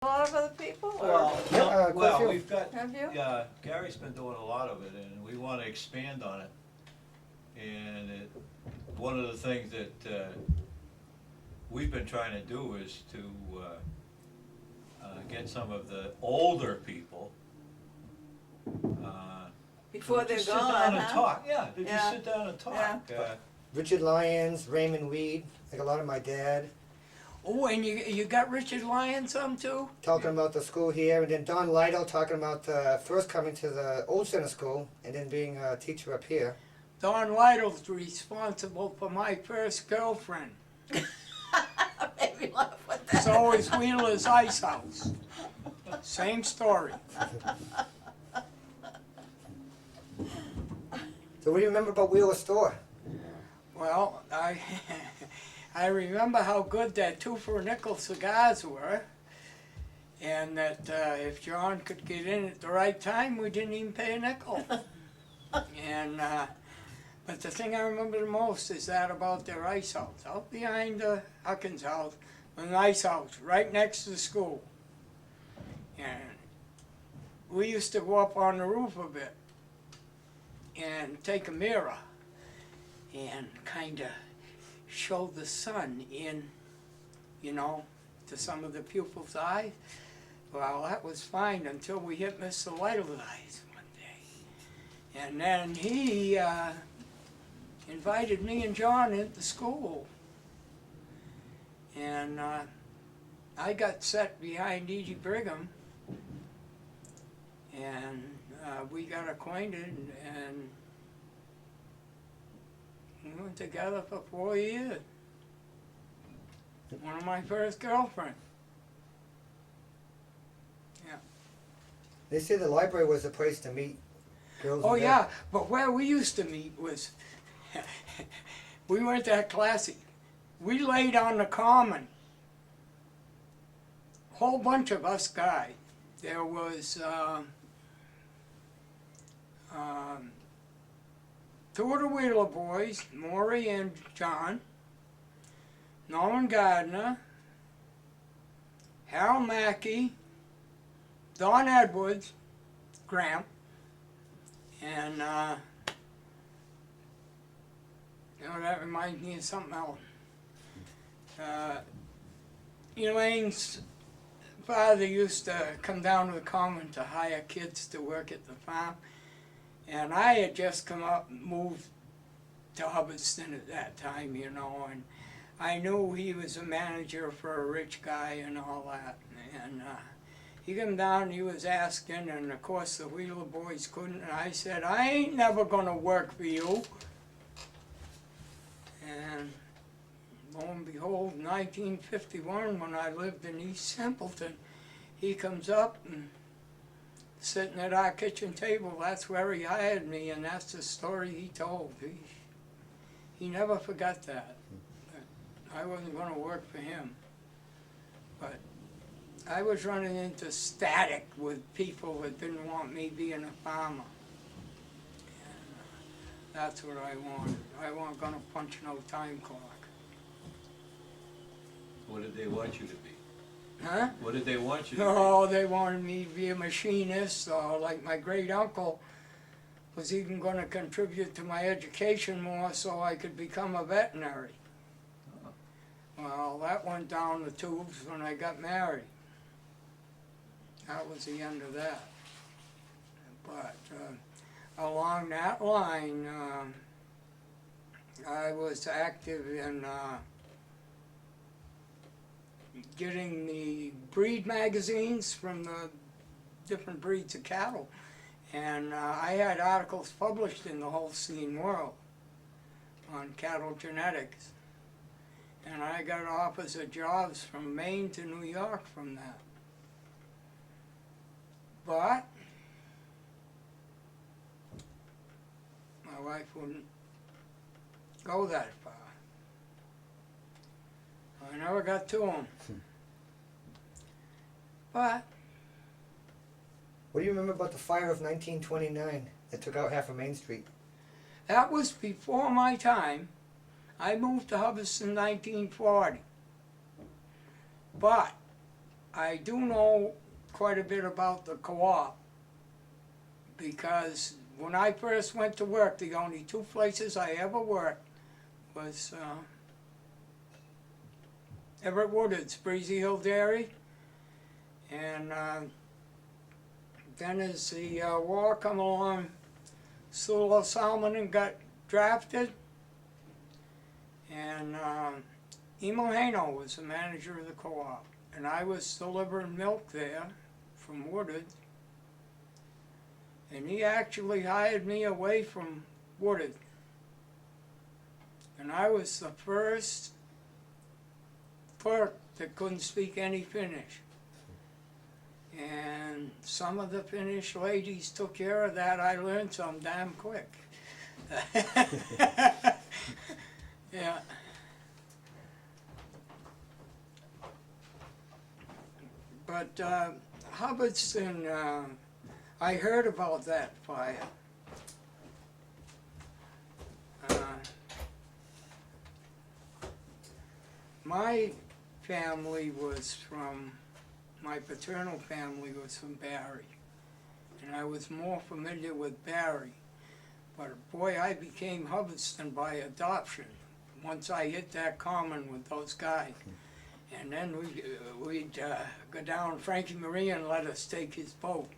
A lot of other people, or Well, quite a few. we've got, have you? yeah, Gary's been doing a lot of it, and we want to expand on it. And one of the things that we've been trying to do is to get some of the older people Before they're just gone, sit down and huh? talk. Yeah, they Yeah. just sit down and talk. Yeah. Richard Lyons, Raymond Weed, like a lot of my dad, Oh, and you got Richard Lyons some too? talking about the school here, and then Don Lytle talking about first coming to the old center school and then being a teacher up here. Don Lytle's responsible for my first girlfriend. Maybe not put that. So is Wheeler's Ice House. Same story. So what do you remember about Wheeler Store? Well, I remember how good that 2 for a nickel cigars were, and that if John could get in at the right time, we didn't even pay a nickel. And but the thing I remember the most is that about their ice house, out behind the Huckins house, an ice house right next to the school. And we used to go up on the roof a bit and take a mirror and kind of show the sun in, you know, to some of the pupils' eyes. Well, that was fine until we hit Mr. Lytle's eyes one day. And then he invited me and John into school. And I got set behind E.G. Brigham, and we got acquainted, and we went together for 4 years. One of my first girlfriends. Yeah. They say the library was a place to meet girls. Oh and yeah, but where we used to meet was, we weren't that classy. We laid on the common. Whole bunch of us guys. There was 2 of the Wheeler boys, Maury and John, Norman Gardner, Harold Mackey, Don Edwards, Graham, and you know, that reminds me of something else. Elaine's father used to come down to the common to hire kids to work at the farm. And I had just moved to Hubbardston at that time, you know, and I knew he was a manager for a rich guy and all that. And he came down, he was asking, and of course the Wheeler boys couldn't, and I said, I ain't never gonna work for you. And lo and behold, 1951, when I lived in East Simpleton, he comes up and sitting at our kitchen table, that's where he hired me, and that's the story he told. He never forgot that. I wasn't going to work for him. But I was running into static with people that didn't want me being a farmer. And that's what I wanted. I wasn't going to punch no time clock. What did they want you to be? Huh? What did they want you to be? Oh, they wanted me to be a machinist, or like my great uncle was even going to contribute to my education more so I could become a veterinary. Oh. Well, that went down the tubes when I got married. That was the end of that. But along that line, I was active in getting the breed magazines from the different breeds of cattle. And I had articles published in the Holstein World on cattle genetics. And I got offers of jobs from Maine to New York from that. But my wife wouldn't go that far. I never got to them. But What do you remember about the fire of 1929 that took out half of Main Street? that was before my time. I moved to Hubbardston in 1940. But I do know quite a bit about the co-op, because when I first went to work, the only two places I ever worked was Everett Woodard's, Breezy Hill Dairy, and then as the war come along, Sewell Salmon got drafted, and Emo Hano was the manager of the co-op, and I was delivering milk there from Woodard, and he actually hired me away from Woodard, and I was the first clerk that couldn't speak any Finnish. And some of the Finnish ladies took care of that. I learned some damn quick. Yeah. But Hubbardston, I heard about that fire. My family was from, my paternal family was from Barry, and I was more familiar with Barry. But boy, I became Hubbardston by adoption once I hit that common with those guys. And then we'd go down, Frankie Marie and let us take his boat,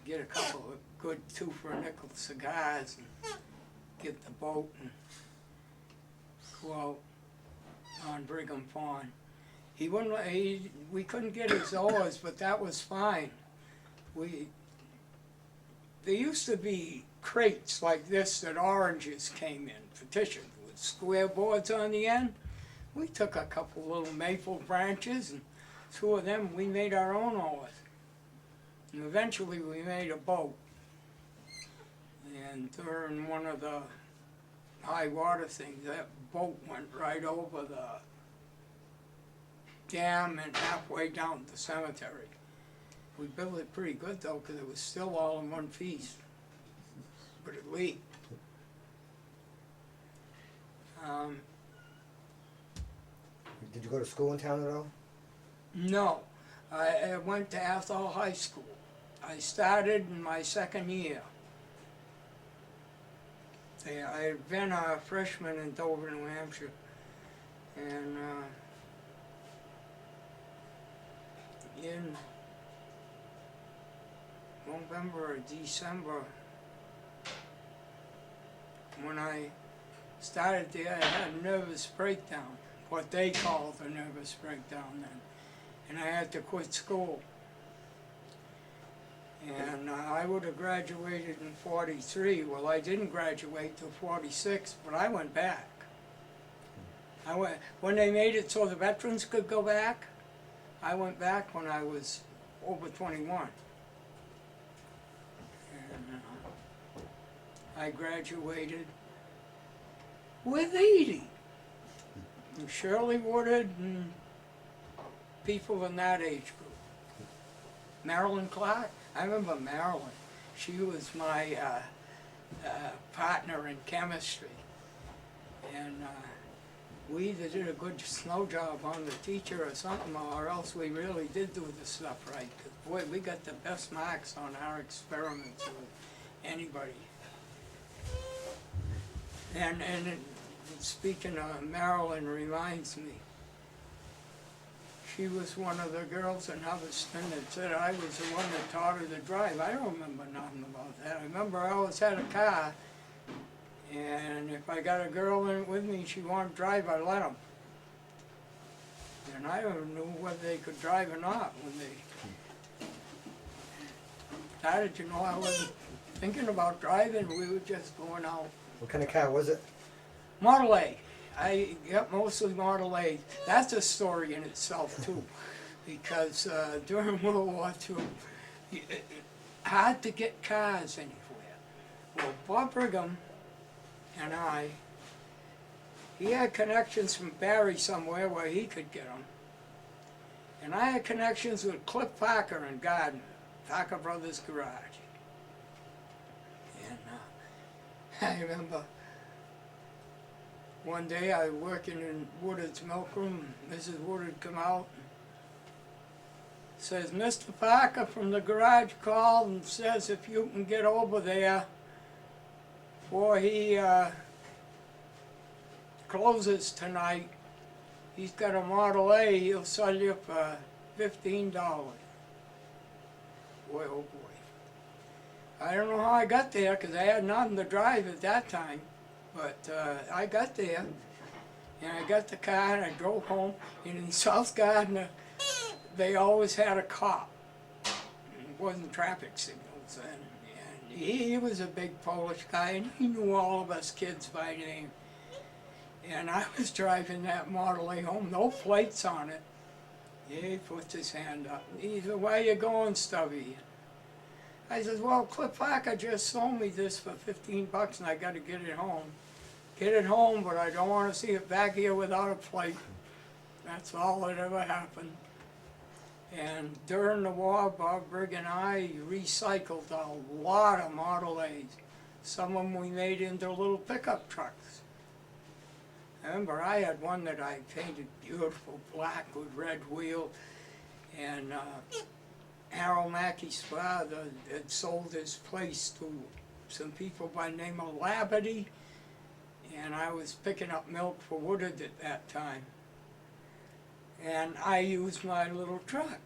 get a couple of good 2 for a nickel cigars, and get the boat and go out on Brigham Pond. He wouldn't. We couldn't get his oars, but that was fine. There used to be crates like this that oranges came in, petitioned with square boards on the end. We took a couple little maple branches, and 2 of them we made our own oars. And eventually we made a boat. And during one of the high water things, that boat went right over the dam and halfway down the cemetery. We built it pretty good though, because it was still all in one piece, but it leaked. Did you go to school in town at all? No, I went to Athol High School. I started in my 2nd year. I had been a freshman in Dover, New Hampshire, and in November or December, when I started there, I had a nervous breakdown, what they called a nervous breakdown then, and I had to quit school. And I would have graduated in 43. Well, I didn't graduate till 46, but I went back. When they made it so the veterans could go back, I went back when I was over 21. And I graduated with Edie, and Shirley Woodard, and people in that age group. Marilyn Clark. I remember Marilyn. She was my partner in chemistry. And we either did a good snow job on the teacher or something, or else we really did do the stuff right. 'Cause boy, we got the best marks on our experiments with anybody. And speaking of Marilyn reminds me, she was one of the girls in Hubbardston that said I was the one that taught her to drive. I don't remember nothing about that. I remember I always had a car, and if I got a girl in it with me and she wanted to drive, I let them. And I don't know whether they could drive or not when they started. You know, I wasn't thinking about driving. We were just going out. What kind of car was it? Model A. I got mostly Model A. That's a story in itself too, because during World War II, hard to get cars anywhere. Well, Bob Brigham and he had connections from Barry somewhere where he could get them. And I had connections with Cliff Parker in Garden, Parker Brothers Garage. And I remember one day I was working in Woodard's milk room. Mrs. Woodard come out. Says, Mr. Parker from the garage called and says if you can get over there before he closes tonight, he's got a Model A, he'll sell you for $15. Boy, oh boy. I don't know how I got there because I had nothing to drive at that time, but I got there and I got the car and I drove home. And in South Gardner, they always had a cop. It wasn't traffic signals then. And he was a big Polish guy and he knew all of us kids by name. And I was driving that Model A home, no plates on it. He puts his hand up. He said, "Where you going, Stubby?" I said, "Well, Cliff Parker just sold me this for $15 and I got to get it home. Get it home, but I don't want to see it back here without a plate." That's all that ever happened. And during the war, Bob Brigg and I recycled a lot of Model A's. Some of them we made into little pickup trucks. I remember I had one that I painted beautiful black with red wheel, and Harold Mackey's father had sold his place to some people by the name of Labadie, and I was picking up milk for Woodard at that time. And I used my little truck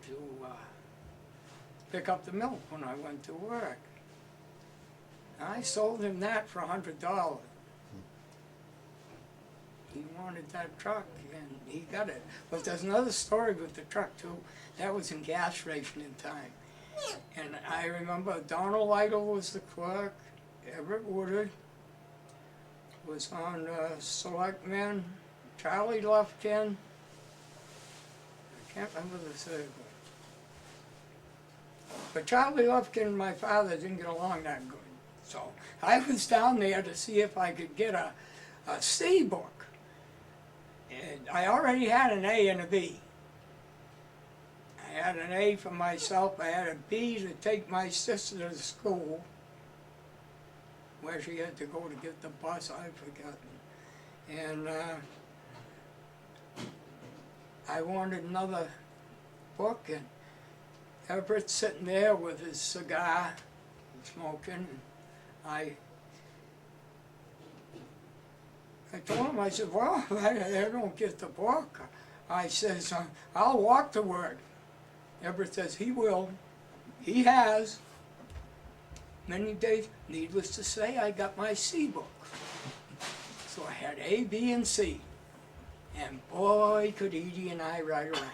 to pick up the milk when I went to work. I sold him that for $100. He wanted that truck and he got it. But there's another story with the truck too. That was in gas rationing time. And I remember Donald Lytle was the clerk, Everett Woodard was on Selectmen, Charlie Lufkin, I can't remember the third one. But Charlie Lufkin and my father didn't get along that good. So I was down there to see if I could get a C book. And I already had an A and a B. I had an A for myself, I had a B to take my sister to school, where she had to go to get the bus, I've forgotten. And I wanted another book, and Everett's sitting there with his cigar, smoking, and I told him, I said, "Well, I don't get the book." I says, "I'll walk to work." Everett says, "He will. He has." Many days, needless to say, I got my C book. So I had A, B, and C. And boy, could Edie and I ride around.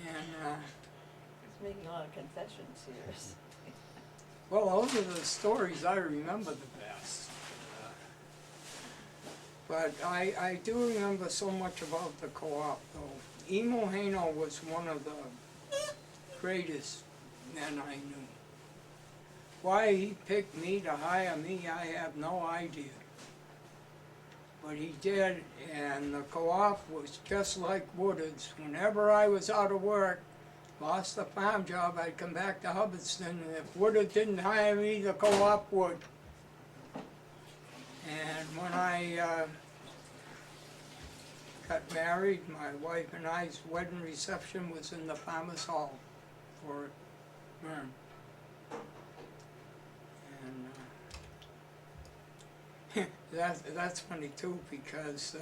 And He's making a lot of confessions here. well, those are the stories I remember the best. But I do remember so much about the co-op, though. Emo Hano was one of the greatest men I knew. Why he picked me to hire me, I have no idea. But he did, and the co-op was just like Woodard's. Whenever I was out of work, lost a farm job, I'd come back to Hubbardston, and if Woodard didn't hire me, the co-op would. And when I got married, my wife and I's wedding reception was in the Farmers Hall for Bern. And that's funny too, because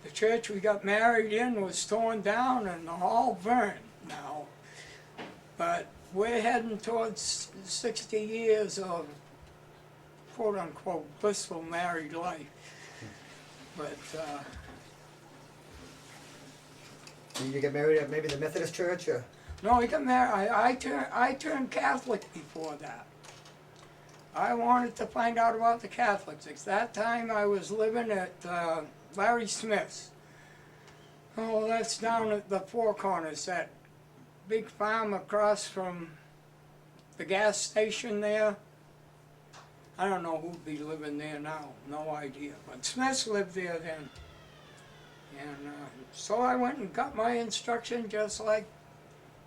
the church we got married in was torn down and the hall burned now. But we're heading towards 60 years of quote-unquote blissful married life. But You get married at maybe the Methodist church, or? no, we got married. I turned Catholic before that. I wanted to find out about the Catholics. At that time, I was living at Larry Smith's. Oh, that's down at the Four Corners, that big farm across from the gas station there. I don't know who'd be living there now, no idea. But Smiths lived there then. And so I went and got my instruction just like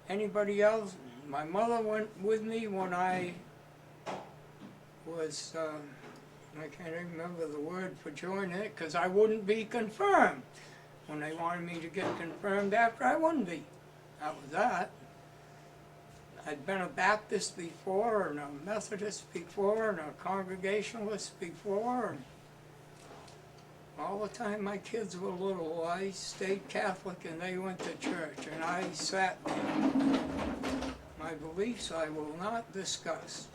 anybody else. My mother went with me when I was, I can't even remember the word for joining it, because I wouldn't be confirmed. when they wanted me to get confirmed after I wouldn't be. That was that. I'd been a Baptist before, and a Methodist before, and a Congregationalist before, and all the time my kids were little, I stayed Catholic and they went to church, and I sat there. My beliefs I will not discuss.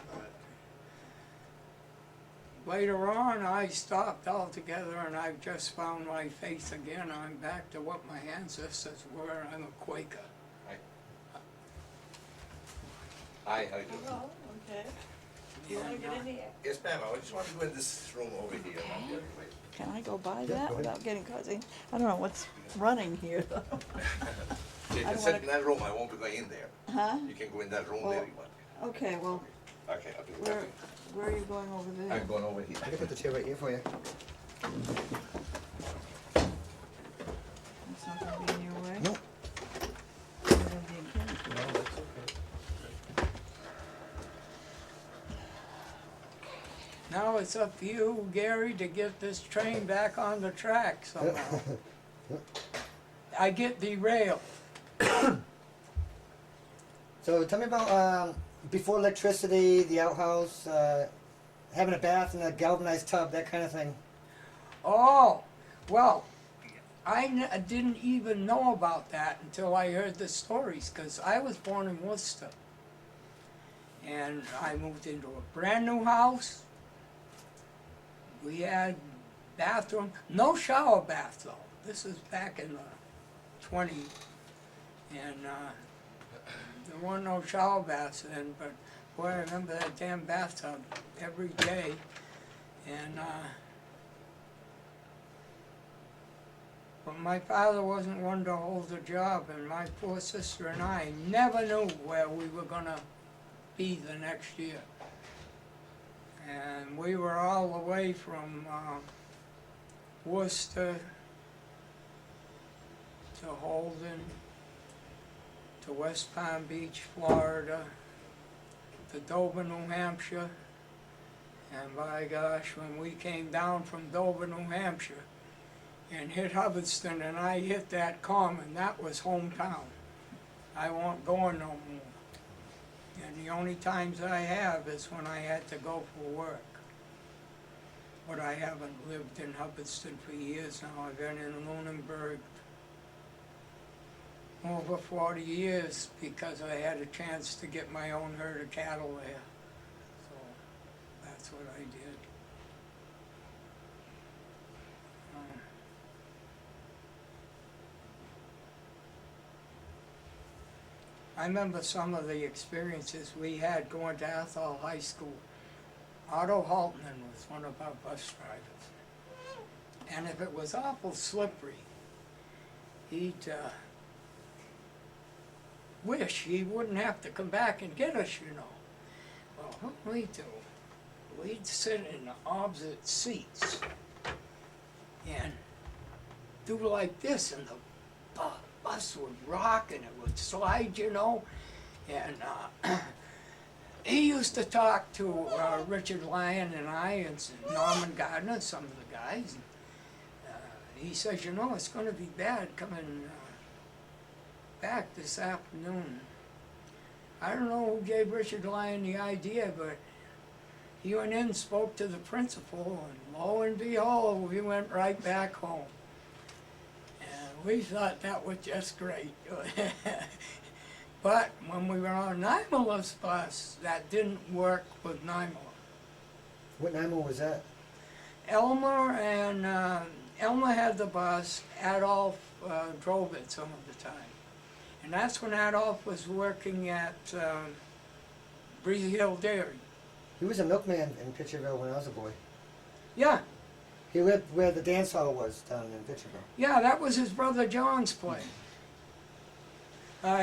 Later on, I stopped altogether, and I've just found my faith again. I'm back to what my ancestors were. I'm a Quaker. Hi, how you doing? Oh, okay. You wanna get in here? Yes, ma'am, I just want to go in this room over here. not the other way. Can I go by Yeah, that go ahead. without getting caught? I don't know what's running here though. You I can don't sit wanna- in that room, I won't be going in there. Huh? You can go in that room Well, there, you want. Okay, well, Okay, I'll do where, that. where are you going over there? I'm going over here. I can put the chair right here for you. It's not gonna be in your way? Nope. It's gonna be in Ken's way. No, that's okay. Now it's up to you, Gary, to get this train back on the track somehow. I get derailed. So tell me about before electricity, the outhouse, having a bath in a galvanized tub, that kind of thing. Oh, well, I didn't even know about that until I heard the stories, because I was born in Worcester. And I moved into a brand new house. We had bathroom, no shower bath though. This is back in the 20s. And there weren't no shower baths then, but boy, I remember that damn bathtub every day. And but my father wasn't one to hold a job, and my poor sister and I never knew where we were gonna be the next year. And we were all the way from Worcester to Holden to West Palm Beach, Florida, to Dover, New Hampshire. And by gosh, when we came down from Dover, New Hampshire, and hit Hubbardston, and I hit that common, that was hometown. I won't go no more. And the only times I have is when I had to go for work. But I haven't lived in Hubbardston for years now. I've been in Lunenburg over 40 years because I had a chance to get my own herd of cattle there. So that's what I did. I remember some of the experiences we had going to Athol High School. Otto Haltman was one of our bus drivers. And if it was awful slippery, he'd wish he wouldn't have to come back and get us, you know. Well, what we'd do, we'd sit in the opposite seats and do like this, and the bus would rock and it would slide, you know. And he used to talk to Richard Lyon and I and Norman Gardner, some of the guys. He says, you know, it's going to be bad coming back this afternoon. I don't know who gave Richard Lyon the idea, but he went in and spoke to the principal, and lo and behold, we went right back home. We thought that was just great. But when we were on Nimala's bus, that didn't work with Nimala. What animal was that? Elmer had the bus, Adolph drove it some of the time. And that's when Adolph was working at Breezy Hill Dairy. He was a milkman in Pitcherville when I was a boy. Yeah, He lived where the dance hall was down in Pitcherville. yeah, that was his brother John's place.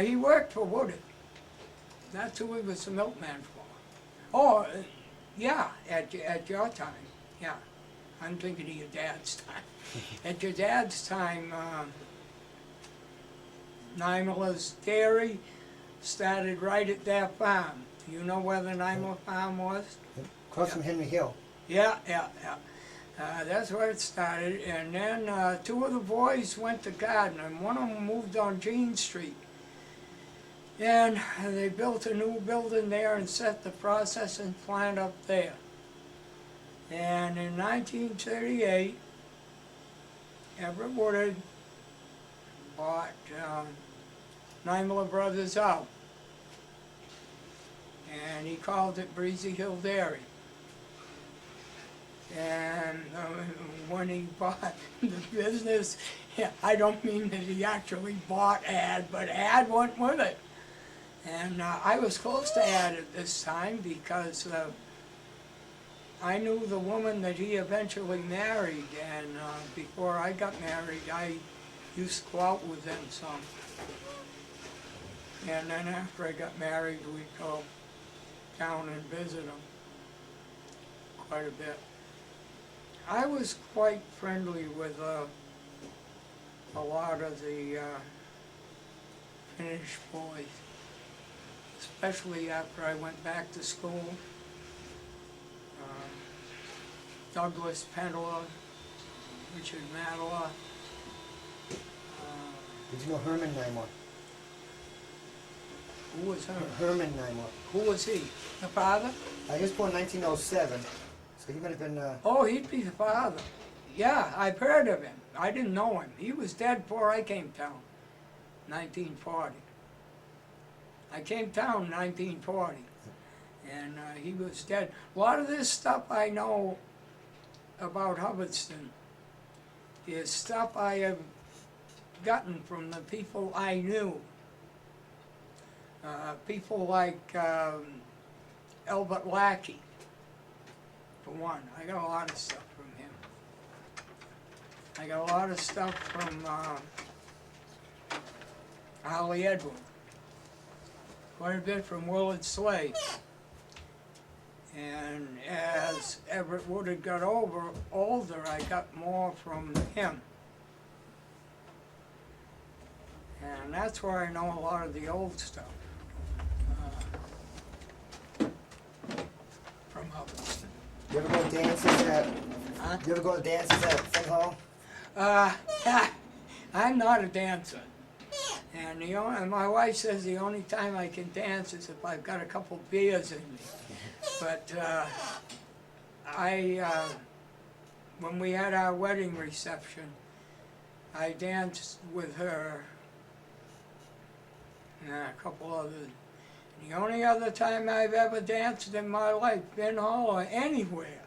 He worked for Woodard. That's who he was the milkman for. Oh, yeah, at your time, yeah. I'm thinking of your dad's time. At your dad's time, Nimala's Dairy started right at their farm. Do you know where the Nimala farm was? Across from Henry Hill. Yeah, yeah, yeah. That's where it started, and then two of the boys went to Garden, and one of them moved on Jean Street. And they built a new building there and set the processing plant up there. And in 1938, Everett Woodard bought Nimler Brothers out. And he called it Breezy Hill Dairy. And when he bought the business, I don't mean that he actually bought Ad, but Ad went with it. And I was close to Ad at this time because I knew the woman that he eventually married, and before I got married, I used to go out with them some. And then after I got married, we'd go down and visit them quite a bit. I was quite friendly with a lot of the Finnish boys, especially after I went back to school. Douglas Pendler, Richard Madela. Did you know Herman Nimler? Who was him? Herman Nimler. Who was he? The father? He was born 1907, so he might have been. Oh, he'd be the father. Yeah, I've heard of him. I didn't know him. He was dead before I came down, 1940. I came down in 1940, and he was dead. A lot of this stuff I know about Hubbardston is stuff I have gotten from the people I knew. People like Albert Lackey, for one. I got a lot of stuff from him. I got a lot of stuff from Holly Edward. Quite a bit from Willard Slade. And as Everett Woodard got older, I got more from him. And that's where I know a lot of the old stuff. From Hubbardston. You ever go to dances at? Huh? You ever go to dances at Finn Hall? I'm not a dancer. And my wife says the only time I can dance is if I've got a couple beers in me. But when we had our wedding reception, I danced with her and a couple others. The only other time I've ever danced in my life, Finn Hall or anywhere,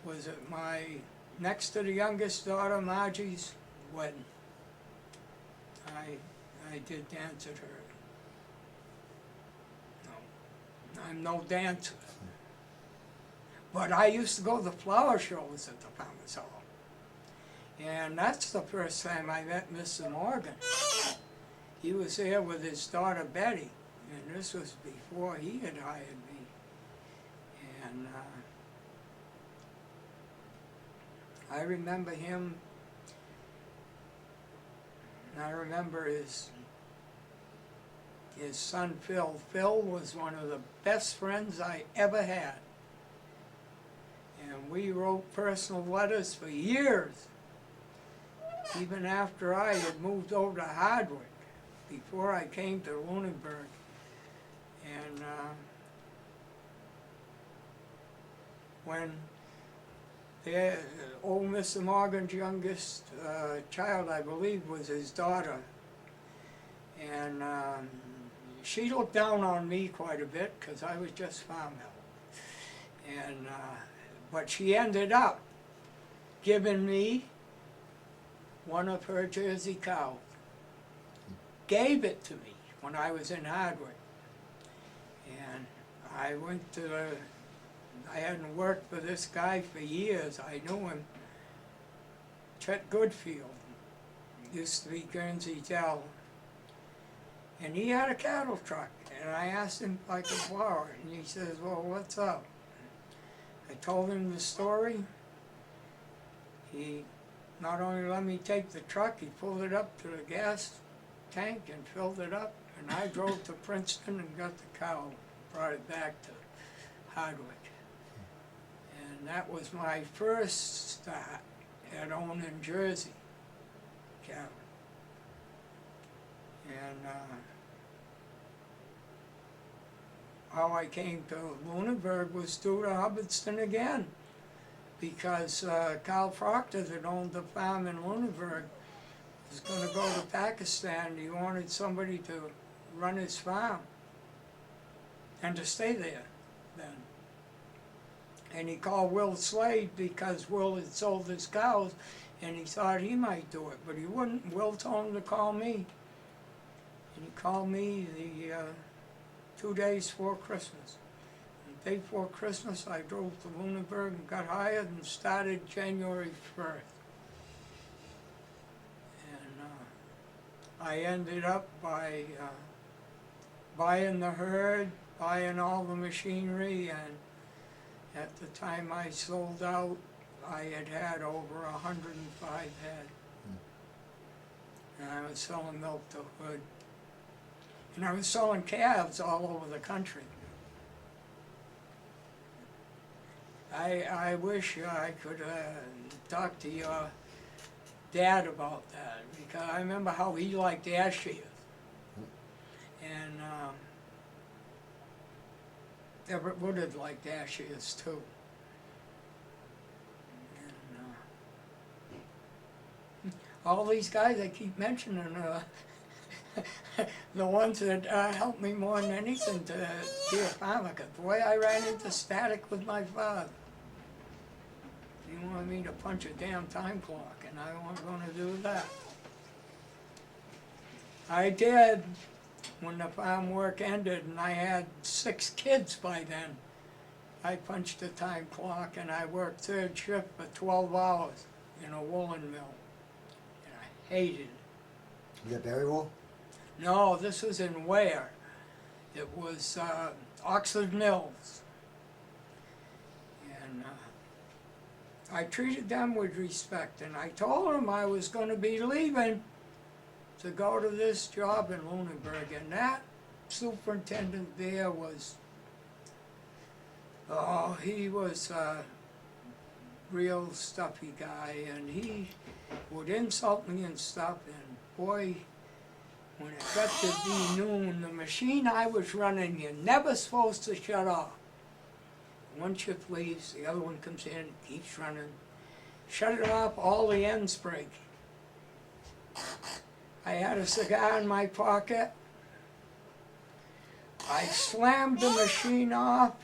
was at my next to the youngest daughter, Margie's wedding. I did dance at her. No, I'm no dancer. But I used to go to the flower shows at the Founders Hall. And that's the first time I met Mr. Morgan. He was there with his daughter Betty, and this was before he had hired me. And I remember him, and I remember his son Phil. Phil was one of the best friends I ever had. And we wrote personal letters for years, even after I had moved over to Hardwick, before I came to Lunenburg. And when old Mr. Morgan's youngest child, I believe, was his daughter, and she looked down on me quite a bit because I was just farm help. And but she ended up giving me one of her Jersey cows. Gave it to me when I was in Hardwick. And I went to I hadn't worked for this guy for years. I knew him. Chet Goodfield. Used to be Guernsey Dell. And he had a cattle truck. And I asked him if I could borrow it. And he says, well, what's up? I told him the story. He not only let me take the truck, he pulled it up to the gas tank and filled it up. And I drove to Princeton and got the cow, brought it back to Hardwick. And And that was my first start at owning Jersey cattle. And how I came to Lunenburg was through to Hubbardston again, because Carl Proctor that owned the farm in Lunenburg was going to go to Pakistan. He wanted somebody to run his farm and to stay there then. And he called Will Slade because Will had sold his cows and he thought he might do it, but he wouldn't. Will told him to call me. And he called me the 2 days before Christmas. The day before Christmas I drove to Lunenburg and got hired and started January 1st. And I ended up by buying the herd, buying all the machinery, and at the time I sold out, I had over 105 head. And I was selling milk to hood. And I was selling calves all over the country. I wish I could talk to your dad about that, because I remember how he liked ash shears. And Everett Wood had liked ash shears too. And all these guys I keep mentioning the ones that helped me more than anything to be a farmer. 'Cause boy, I ran into static with my father. He wanted me to punch a damn time clock, and I wasn't going to do that. I did when the farm work ended, and I had 6 kids by then. I punched the time clock, and I worked third shift for 12 hours in a woolen mill, and I hated it. You got berry wool? No, this was in Ware. It was Oxford Mills. And I treated them with respect, and I told them I was going to be leaving to go to this job in Lunenburg, and that superintendent there was, oh, he was a real stuffy guy, and he would insult me and stuff, and boy, when it got to be noon, the machine I was running, you're never supposed to shut off. One shift leaves, the other one comes in, keeps running. Shut it off, all the ends break. I had a cigar in my pocket. I slammed the machine off,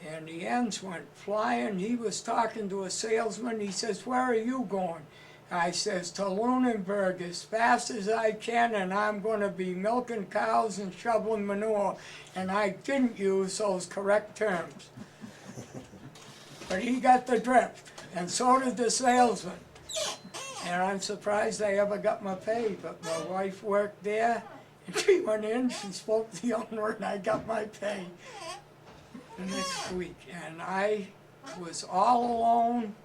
and the ends went flying. He was talking to a salesman. He says, "Where are you going?" I says, "To Lunenburg as fast as I can, and I'm going to be milking cows and shoveling manure." And I didn't use those correct terms. But he got the drift, and so did the salesman. And I'm surprised I ever got my pay, but my wife worked there, and she went in, she spoke to the owner, and I got my pay the next week. And I was all alone,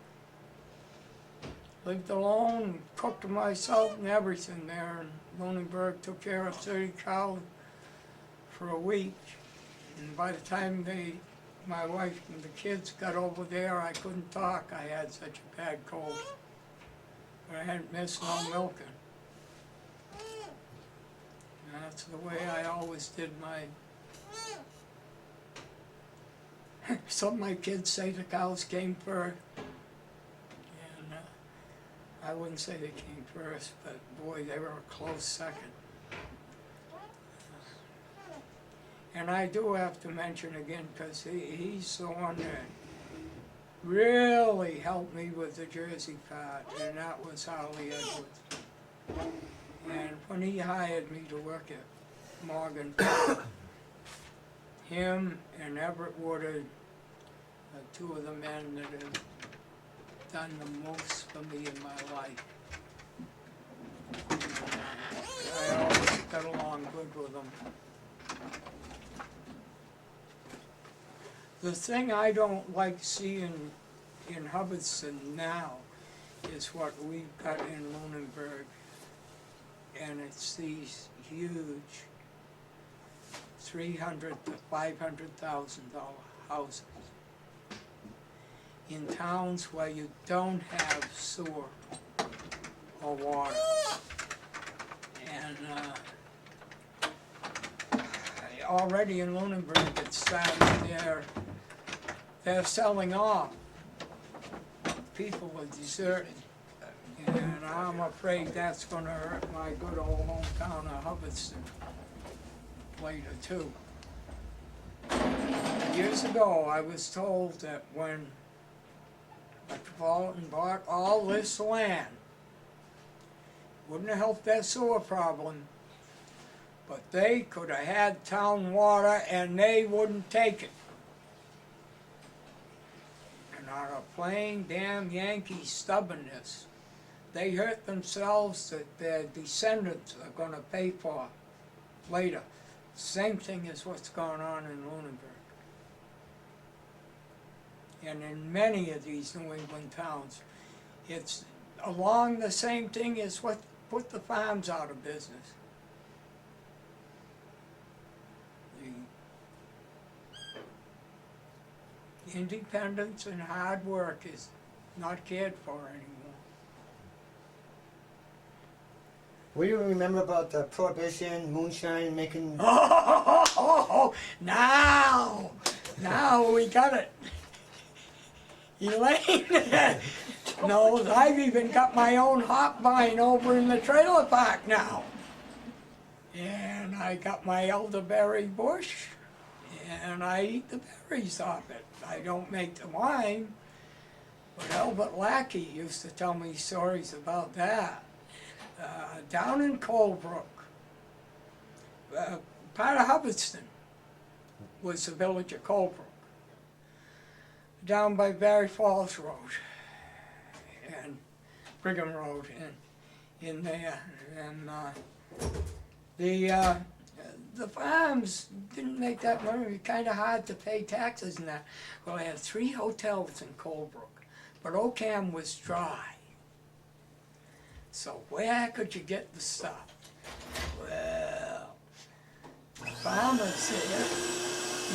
lived alone, cooked myself and everything there in Lunenburg, took care of 30 cows for a week. And by the time my wife and the kids got over there, I couldn't talk. I had such a bad cold. But I hadn't missed no milking. And that's the way I always did my... Some of my kids say the cows came first. And I wouldn't say they came first, but boy, they were a close second. And I do have to mention again, because he's the one that really helped me with the Jersey part, and that was Harley Edwards. And when he hired me to work at Morgan, him and Everett Woodard are 2 of the men that have done the most for me in my life. I always got along good with them. The thing I don't like seeing in Hubbardston now is what we've got in Lunenburg, and it's these huge $300,000 to $500,000 houses in towns where you don't have sewer or water. And already in Lunenburg it's started, they're selling off. People are deserting. And I'm afraid that's gonna hurt my good old hometown of Hubbardston later too. Years ago, I was told that when Metropolitan bought all this land, wouldn't have helped their sewer problem, but they could have had town water and they wouldn't take it. And out of plain damn Yankee stubbornness, they hurt themselves that their descendants are gonna pay for later. Same thing as what's going on in Lunenburg. And in many of these New England towns, it's along the same thing as what put the farms out of business. The independence and hard work is not cared for anymore. What do you remember about the prohibition, moonshine, making? Oh, now we got it. Elaine knows I've even got my own hop vine over in the trailer park now. And I got my elderberry bush, and I eat the berries off it. I don't make the wine, but Albert Lackey used to tell me stories about that. Down in Colebrook, part of Hubbardston was the village of Colebrook. Down by Barry Falls Road and Brigham Road and in there, and the farms didn't make that money. It was kind of hard to pay taxes and that. Well, I had 3 hotels in Colebrook, but Ocam was dry. So where could you get the stuff? Well, the farmers here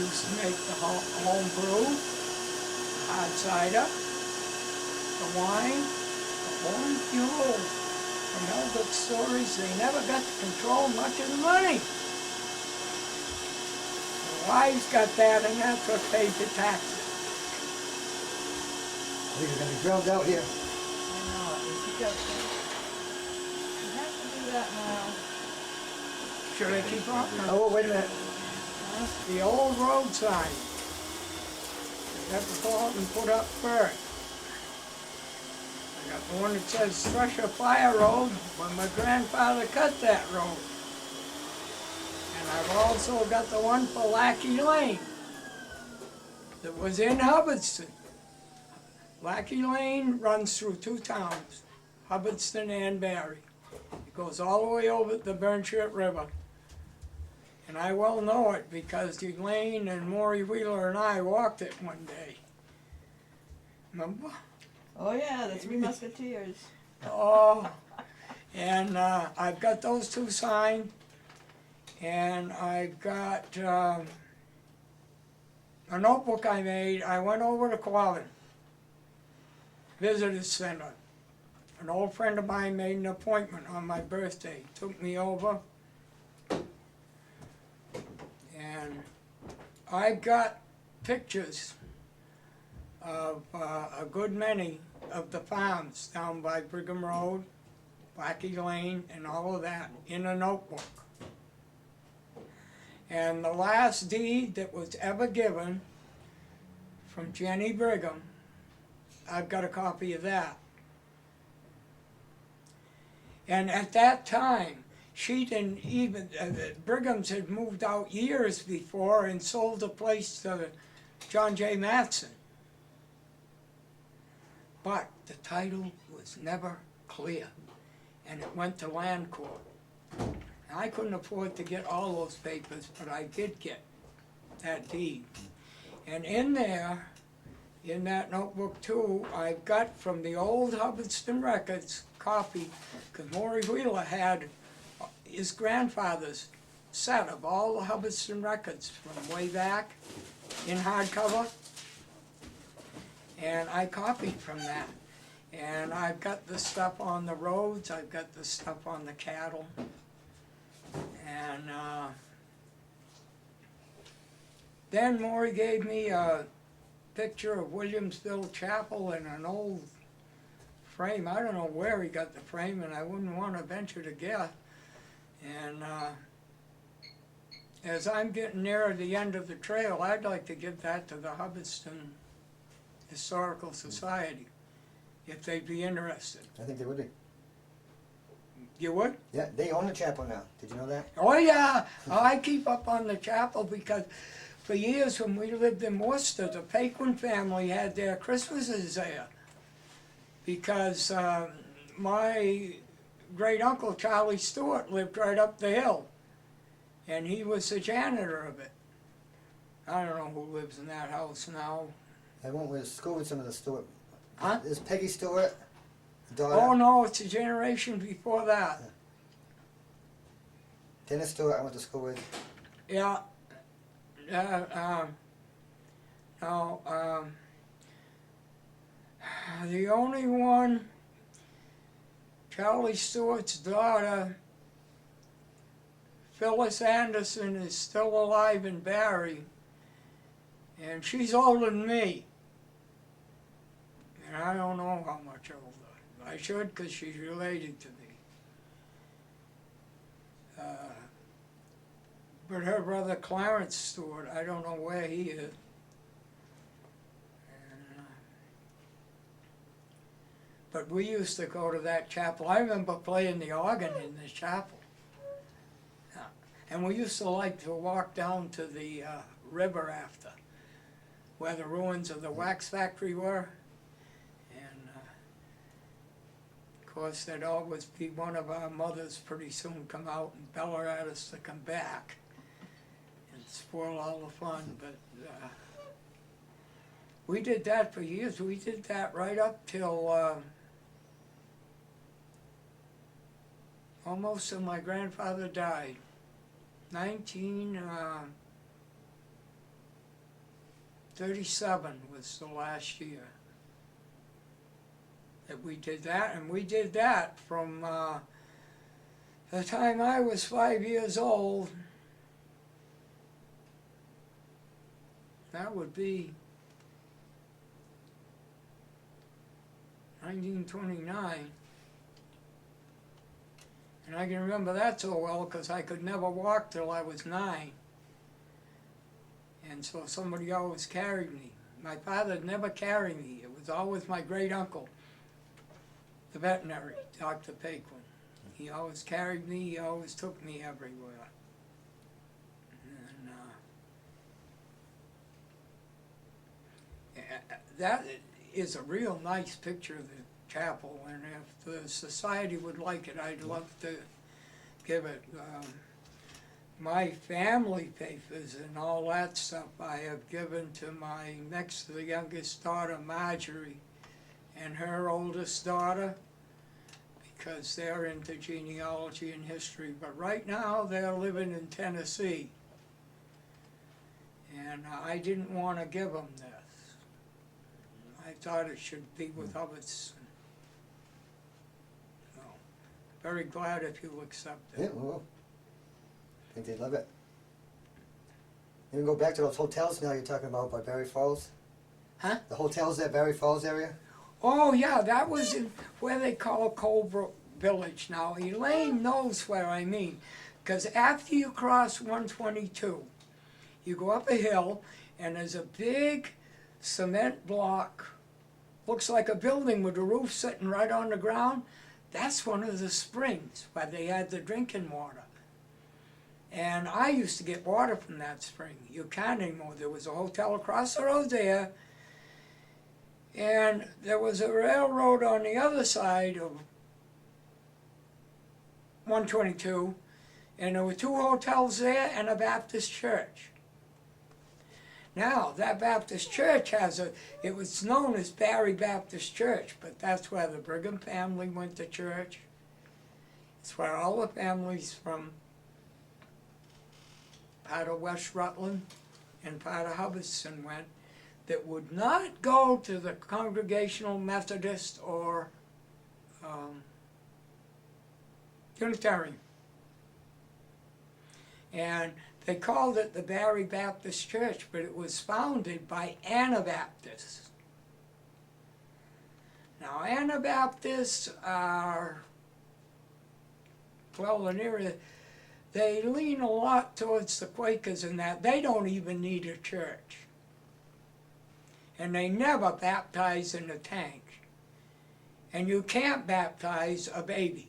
used to make the home brew, the hard cider, the wine, the orange fuel. From Albert's stories, they never got to control much of the money. The wives got that, and that's what paid the taxes. I think we're gonna be drowned out here. I know it. You have to do that now. Should I keep on? Oh, wait a minute. The old road sign. You have to go out and put up first. I got the one that says Thresher Fire Road when my grandfather cut that road. And I've also got the one for Lackey Lane that was in Hubbardston. Lackey Lane runs through 2 towns, Hubbardston and Barry. It goes all the way over the Burnshire River. And I well know it because Elaine and Maury Wheeler and I walked it one day. Remember? Oh yeah, the 3 Musketeers. Oh, and I've got those 2 signed, and I've got a notebook I made. I went over to Quabbin Visitor Center. An old friend of mine made an appointment on my birthday, took me over, and I've got pictures of a good many of the farms down by Brigham Road, Lackey Lane, and all of that in a notebook. And the last deed that was ever given from Jenny Brigham, I've got a copy of that. And at that time, she didn't even, Brigham's had moved out years before and sold the place to John J. Matson. But the title was never clear, and it went to land court. And I couldn't afford to get all those papers, but I did get that deed. And in there, in that notebook too, I've got from the old Hubbardston records copy, because Maury Wheeler had his grandfather's set of all the Hubbardston records from way back in hardcover. And I copied from that. And I've got the stuff on the roads, I've got the stuff on the cattle. And then Maury gave me a picture of Williamsville Chapel in an old frame. I don't know where he got the frame, and I wouldn't want to venture to guess. And as I'm getting near the end of the trail, I'd like to give that to the Hubbardston Historical Society, if they'd be interested. I think they would be. You would? Yeah, they own the chapel now. Did you know that? Oh yeah, I keep up on the chapel because for years when we lived in Worcester, the Paquin family had their Christmases there. Because my great uncle Charlie Stewart lived right up the hill, and he was the janitor of it. I don't know who lives in that house now. I went to school with some of the Stewart. Huh? There's Peggy Stewart, daughter. Oh no, it's a generation before that. Dennis Stewart I went to school with. Yeah. No, the only one, Charlie Stewart's daughter, Phyllis Anderson, is still alive in Barry, and she's older than me. And I don't know how much older. I should, because she's related to me. But her brother Clarence Stewart, I don't know where he is. And, but we used to go to that chapel. I remember playing the organ in the chapel. And we used to like to walk down to the river after, where the ruins of the wax factory were. And of course, there'd always be one of our mothers pretty soon come out and bell at us to come back and spoil all the fun. But we did that for years. We did that right up till almost till my grandfather died. 1937 was the last year that we did that, and we did that from the time I was 5 years old. That would be 1929. And I can remember that so well because I could never walk till I was 9. And so somebody always carried me. My father never carried me. It was always my great uncle, the veterinary, Dr. Paquin. He always carried me, he always took me everywhere. And that is a real nice picture of the chapel, and if the society would like it, I'd love to give it. My family papers and all that stuff I have given to my next to the youngest daughter, Marjorie, and her oldest daughter, because they're into genealogy and history. But right now they're living in Tennessee, and I didn't want to give them this. I thought it should be with Hubbardston. So, very glad if you'll accept it. Yeah, well, I think they'd love it. You can go back to those hotels now you're talking about by Barry Falls. Huh? The hotels at Barry Falls area? Oh yeah, that was in where they call Colebrook Village now. Elaine knows where I mean, because after you cross 122, you go up a hill and there's a big cement block, looks like a building with the roof sitting right on the ground. That's one of the springs where they had the drinking water. And I used to get water from that spring. You can't anymore. There was a hotel across the road there, and there was a railroad on the other side of 122, and there were 2 hotels there and a Baptist church. Now, that Baptist church it was known as Barry Baptist Church, but that's where the Brigham family went to church. It's where all the families from out of West Rutland and part of Hubbardston went, that would not go to the Congregational Methodist or Unitarian. And they called it the Barry Baptist Church, but it was founded by Anabaptists. Now, Anabaptists are, well, an area, they lean a lot towards the Quakers in that they don't even need a church. And they never baptize in a tank. And you can't baptize a baby.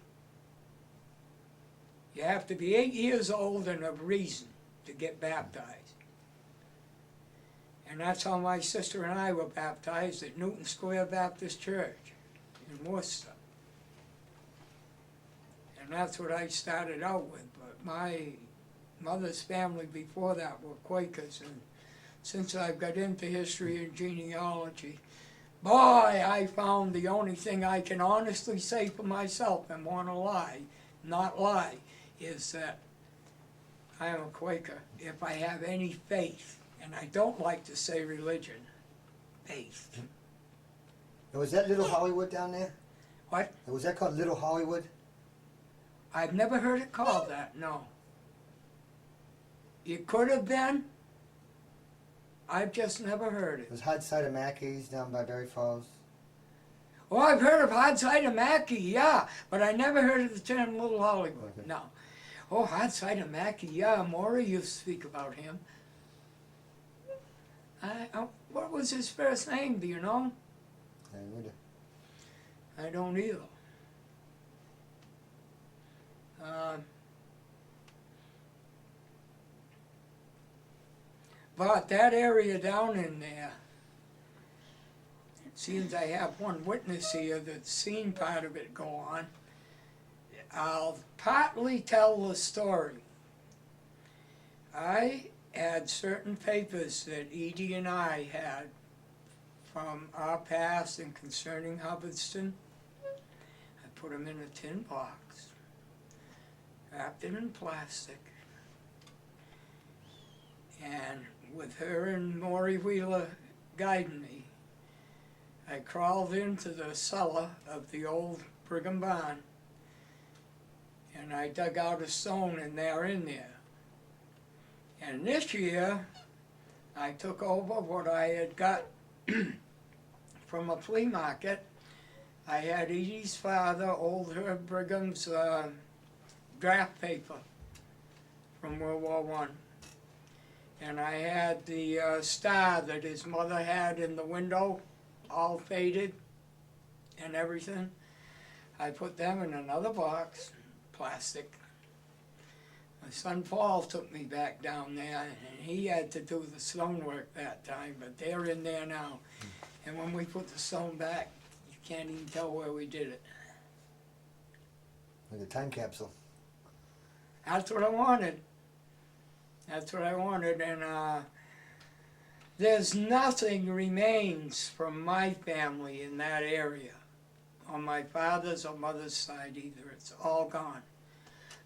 You have to be 8 years old and of reason to get baptized. And that's how my sister and I were baptized at Newton Square Baptist Church in Worcester. And that's what I started out with. But my mother's family before that were Quakers. And since I've got into history and genealogy, boy, I found the only thing I can honestly say for myself and want to lie, not lie, is that I am a Quaker if I have any faith. And I don't like to say religion, faith. And was that Little Hollywood down there? What? Was that called Little Hollywood? I've never heard it called that, no. It could have been. I've just never heard It it. was Hard Cider Mackey's down by Berry Falls. Oh, I've heard of Hard Cider Mackey, yeah, but I never heard of the term Little Hollywood, Okay. no. Oh, Hard Cider Mackey, yeah, Maury used to speak about him. What was his first name, do you know? I don't either. But that area down in there, it seems I have one witness here that's seen part of it go on. I'll partly tell the story. I had certain papers that Edie and I had from our past and concerning Hubbardston. I put them in a tin box, wrapped it in plastic, and with her and Maury Wheeler guiding me, I crawled into the cellar of the old Brigham barn, and I dug out a stone and they're in there. And this year, I took over what I had got from a flea market. I had Edie's father, old Herb Brigham's draft paper from World War I. And I had the star that his mother had in the window, all faded and everything. I put them in another box, plastic. My son Paul took me back down there, and he had to do the stonework that time, but they're in there now. And when we put the stone back, you can't even tell where we did it. Like a time capsule. That's what I wanted. That's what I wanted, and there's nothing remains from my family in that area, on my father's or mother's side either. It's all gone.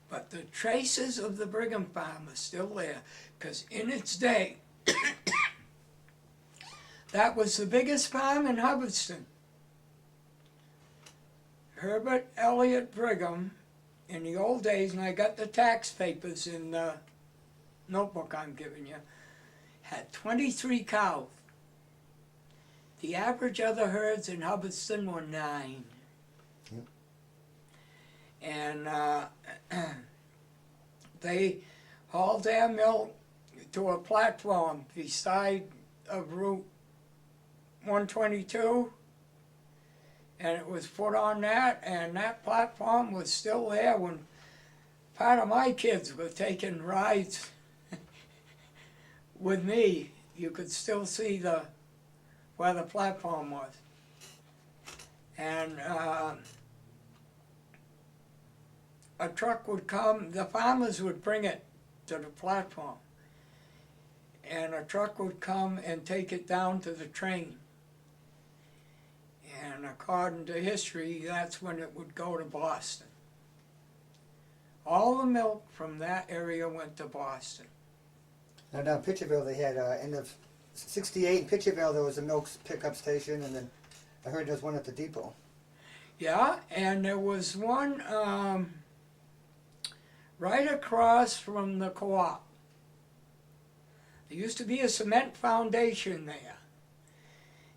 But the traces of the Brigham farm are still there, because in its day, that was the biggest farm in Hubbardston. Herbert Elliott Brigham, in the old days, and I got the tax papers in the notebook I'm giving you, had 23 cows. The average other herds in Hubbardston were 9. Yep. And they hauled their milk to a platform beside of Route 122, and it was put on that, and that platform was still there when part of my kids were taking rides with me. You could still see where the platform was. And a truck would come, the farmers would bring it to the platform, and a truck would come and take it down to the train. And according to history, that's when it would go to Boston. All the milk from that area went to Boston. Now down in Pitcherville, they had end of '68 in Pitcherville. There was a milk pickup station, and then I heard there was one at the depot. Yeah, and there was one right across from the co-op. There used to be a cement foundation there.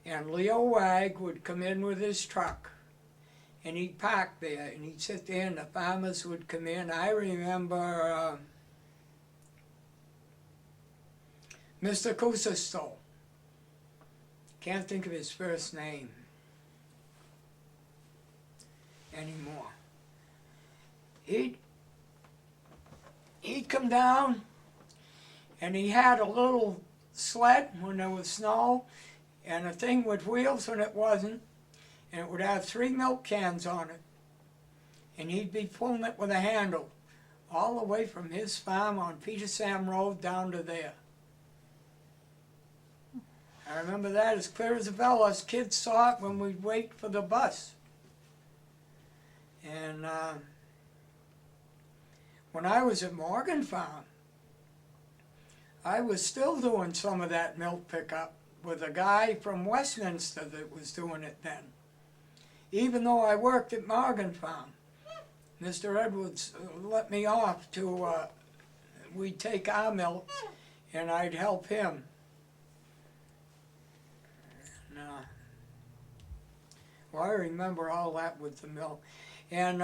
And Leo Wag would come in with his truck, and he'd park there, and he'd sit there, and the farmers would come in. I remember Mr. Kusisto. Can't think of his first name anymore. He'd come down, and he had a little sled when there was snow, and a thing with wheels when it wasn't, and it would have 3 milk cans on it. And he'd be pulling it with a handle all the way from his farm on Peter Sam Road down to there. I remember that as clear as a bell. Us kids saw it when we'd wait for the bus. And when I was at Morgan Farm, I was still doing some of that milk pickup with a guy from Westminster that was doing it then. Even though I worked at Morgan Farm, Mr. Edwards let me off to, we'd take our milk and I'd help him. And, well, I remember all that with the milk. And,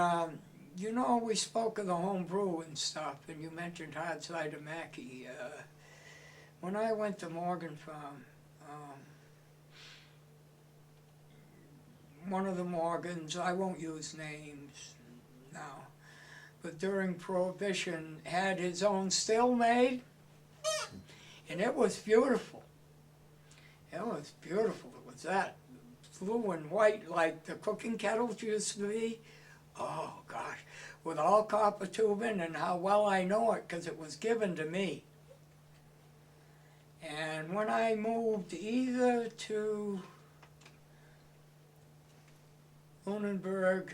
you know, we spoke of the home brew and stuff, and you mentioned hard cider Mackey. When I went to Morgan Farm, one of the Morgans, I won't use names now, but during Prohibition had his own still made, and it was beautiful. It was beautiful. It was that blue and white like the cooking kettles used to be. Oh gosh, with all copper tubing, and how well I know it because it was given to me. And when I moved either to Lunenburg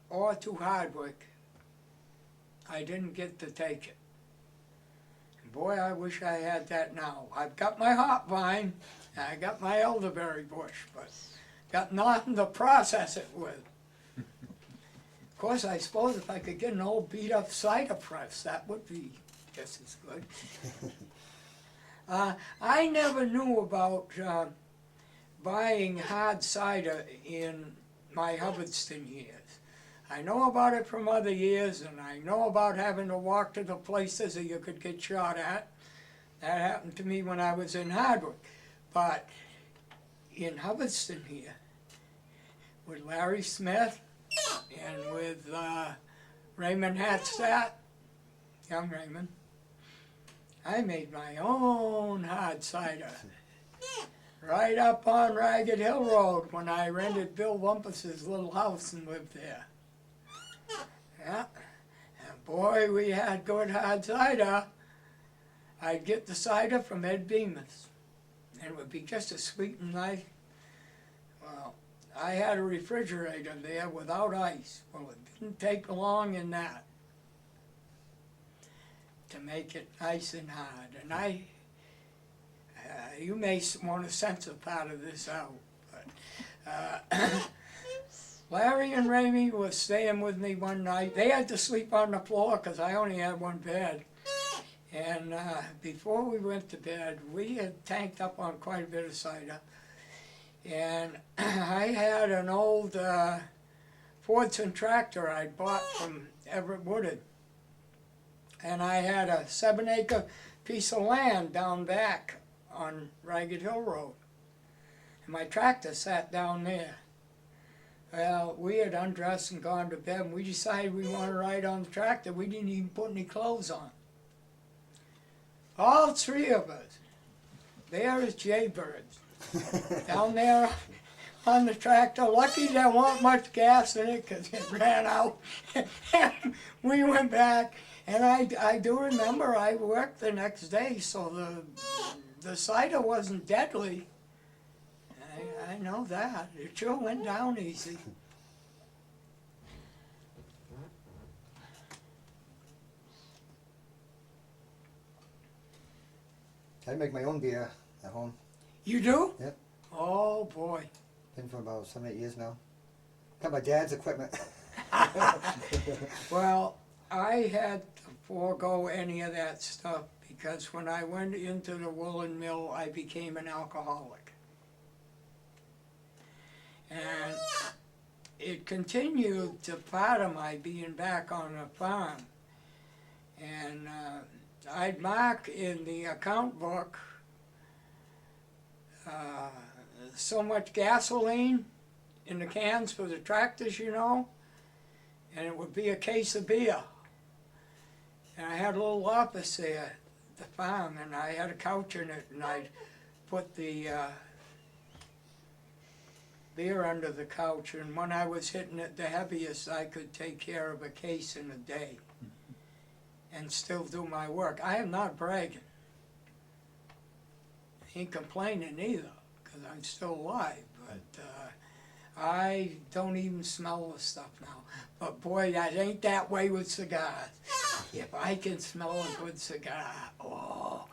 or to Hardwick, I didn't get to take it. And boy, I wish I had that now. I've got my hop vine, and I got my elderberry bush, but got nothing to process it with. Of course, I suppose if I could get an old beat-up cider press, that would be just as good. I never knew about buying hard cider in my Hubbardston years. I know about it from other years, and I know about having to walk to the places that you could get shot at. That happened to me when I was in Hardwick. But in Hubbardston here, with Larry Smith and with Raymond Hatstat, young Raymond, I made my own hard cider right up on Ragged Hill Road when I rented Bill Wumpus's little house and lived there. Yeah, and boy, we had good hard cider. I'd get the cider from Ed Bemis, and it would be just as sweet and nice. Well, I had a refrigerator there without ice. Well, it didn't take long in that to make it nice and hard. And you may want to censor part of this out, but Larry and Ramey were staying with me one night. They had to sleep on the floor because I only had one bed. And before we went to bed, we had tanked up on quite a bit of cider. And I had an old Fordson tractor I'd bought from Everett Woodard. And I had a 7-acre piece of land down back on Ragged Hill Road. And my tractor sat down there. Well, we had undressed and gone to bed, and we decided we wanted to ride on the tractor. We didn't even put any clothes on. All 3 of us, there as jaybirds, down there on the tractor. Lucky there wasn't much gas in it because it ran out. And we went back, and I do remember I worked the next day, so the cider wasn't deadly. I know that. It sure went down easy. I make my own beer at home. You do? Yep. Oh boy. Been for about 7, 8 years now. Got my dad's equipment. Well, I had to forego any of that stuff because when I went into the woolen mill, I became an alcoholic. And it continued to part of my being back on the farm. And I'd mark in the account book so much gasoline in the cans for the tractors, you know, and it would be a case of beer. And I had a little office there at the farm, and I had a couch in it, and I'd put the beer under the couch, and when I was hitting it the heaviest, I could take care of a case in a day and still do my work. I am not bragging. Ain't complaining either, because I'm still alive, but I don't even smell the stuff now. But boy, that ain't that way with cigars. If I can smell a good cigar, oh,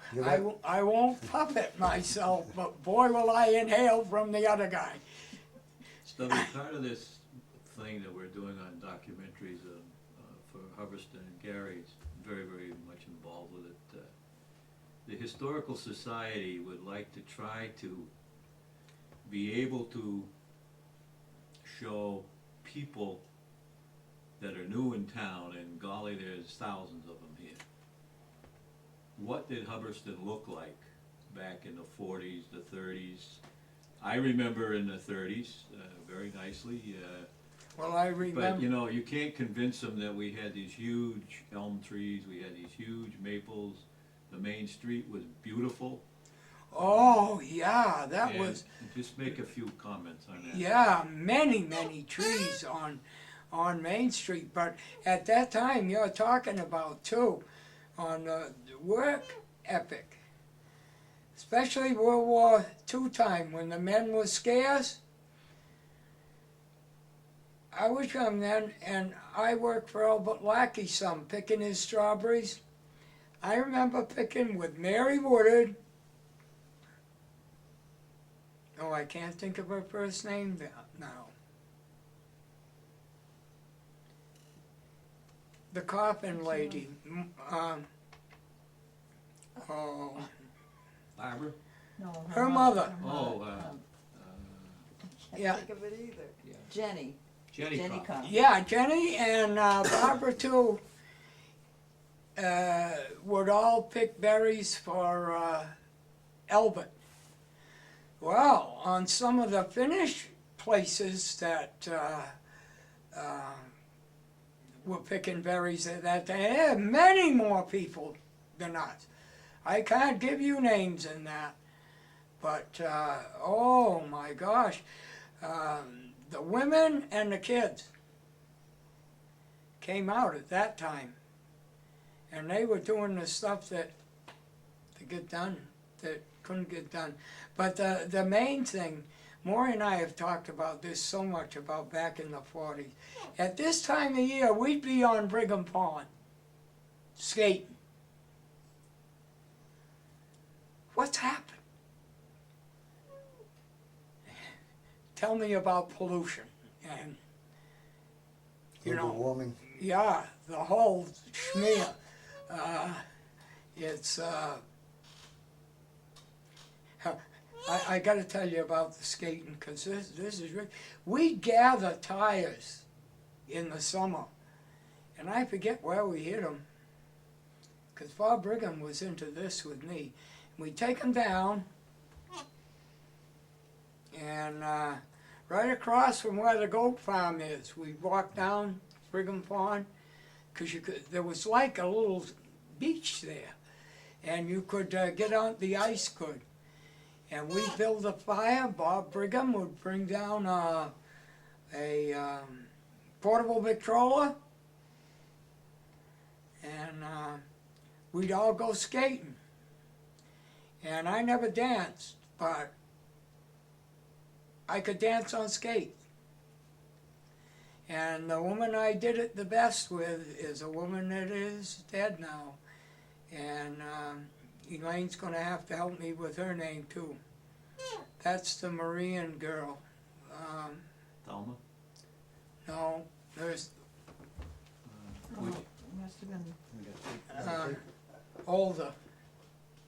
I won't puff it myself, but boy will I inhale from the other guy. So part of this thing that we're doing on documentaries for Hubbardston and Gary's very, very much involved with it. The Historical Society would like to try to be able to show people that are new in town, and golly, there's thousands of them here. What did Hubbardston look like back in the 40s, the 30s? I remember in the 30s, very nicely. Well, I remember. But you know, you can't convince them that we had these huge elm trees, we had these huge maples. The main street was beautiful. Oh, yeah, that And was, just make a few comments on that. yeah, many trees on Main Street. But at that time, you're talking about too, on the work ethic, especially World War II time when the men were scarce. I was young then, and I worked for Albert Lackey some, picking his strawberries. I remember picking with Mary Woodard. Oh, I can't think of her first name now. The coffin lady. Oh, Barbara? No, Her mother. Oh, Can't yeah. think of it either. Yeah. Jenny. Jenny Cobb. Cobb. Yeah, Jenny and Barbara too would all pick berries for Albert. Well, on some of the Finnish places that were picking berries at that time, they had many more people than us. I can't give you names in that, but oh my gosh. The women and the kids came out at that time, and they were doing the stuff that to get done, that couldn't get done. But the main thing, Maury and I have talked about this so much about back in the 40s. At this time of year, we'd be on Brigham Pond, skating. What's happened? Tell me about pollution and, you Global know, warming. yeah, the whole schmear. It's, I got to tell you about the skating, because this is really, we gather tires in the summer, and I forget where we hit them, because Bob Brigham was into this with me. We take them down, and right across from where the goat farm is, we walk down Brigham Pond, because there was like a little beach there, and you could get on the ice good. And we build a fire. Bob Brigham would bring down a portable Victrola, and we'd all go skating. And I never danced, but I could dance on skates. And the woman I did it the best with is a woman that is dead now. And Elaine's gonna have to help me with her name too. That's the Marian girl. Thelma? No, there's Oh, Which, must have been, older.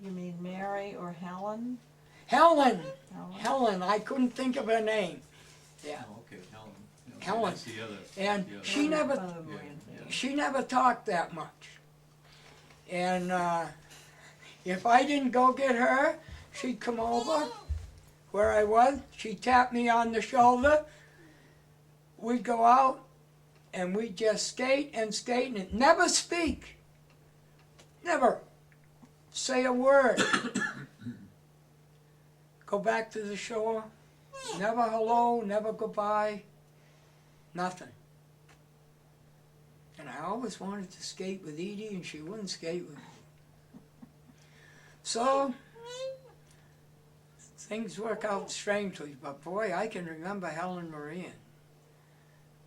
you mean Mary or Helen? Helen! Helen? Helen, I couldn't think of her name. Yeah. oh, okay, Helen. Yeah, Helen. That's the other. And the other- she never, One of the Yeah, Marian yeah. family. she never talked that much. And if I didn't go get her, she'd come over where I was, she'd tap me on the shoulder, we'd go out, and we'd just skate and never speak. Never say a word. Go back to the shore, never hello, never goodbye, nothing. And I always wanted to skate with Edie, and she wouldn't skate with me. So, things work out strangely, but boy, I can remember Helen Marian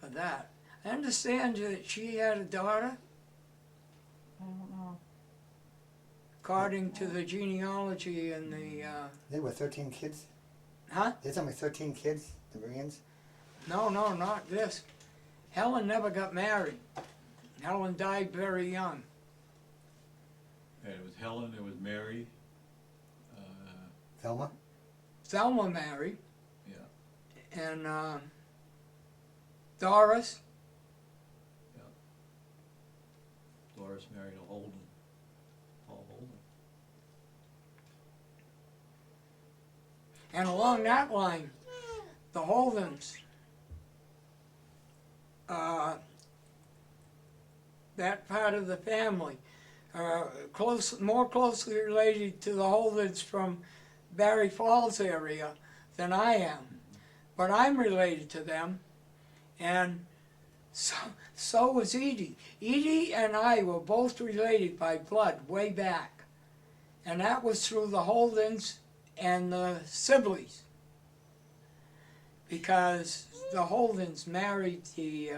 for that. I understand that she had a daughter, I don't know. according to the genealogy and the, There were 13 kids. huh? There's only 13 kids, the Marians. No, not this. Helen never got married. Helen died very young. And it was Helen, it was Mary, Thelma. Thelma married, yeah, and Doris, Doris married a Holden, Paul Holden. and along that line, the Holdens, that part of the family, more closely related to the Holdens from Barry Falls area than I am. But I'm related to them, and so was Edie. Edie and I were both related by blood way back, and that was through the Holdens and the Sibleys, because the Holdens married the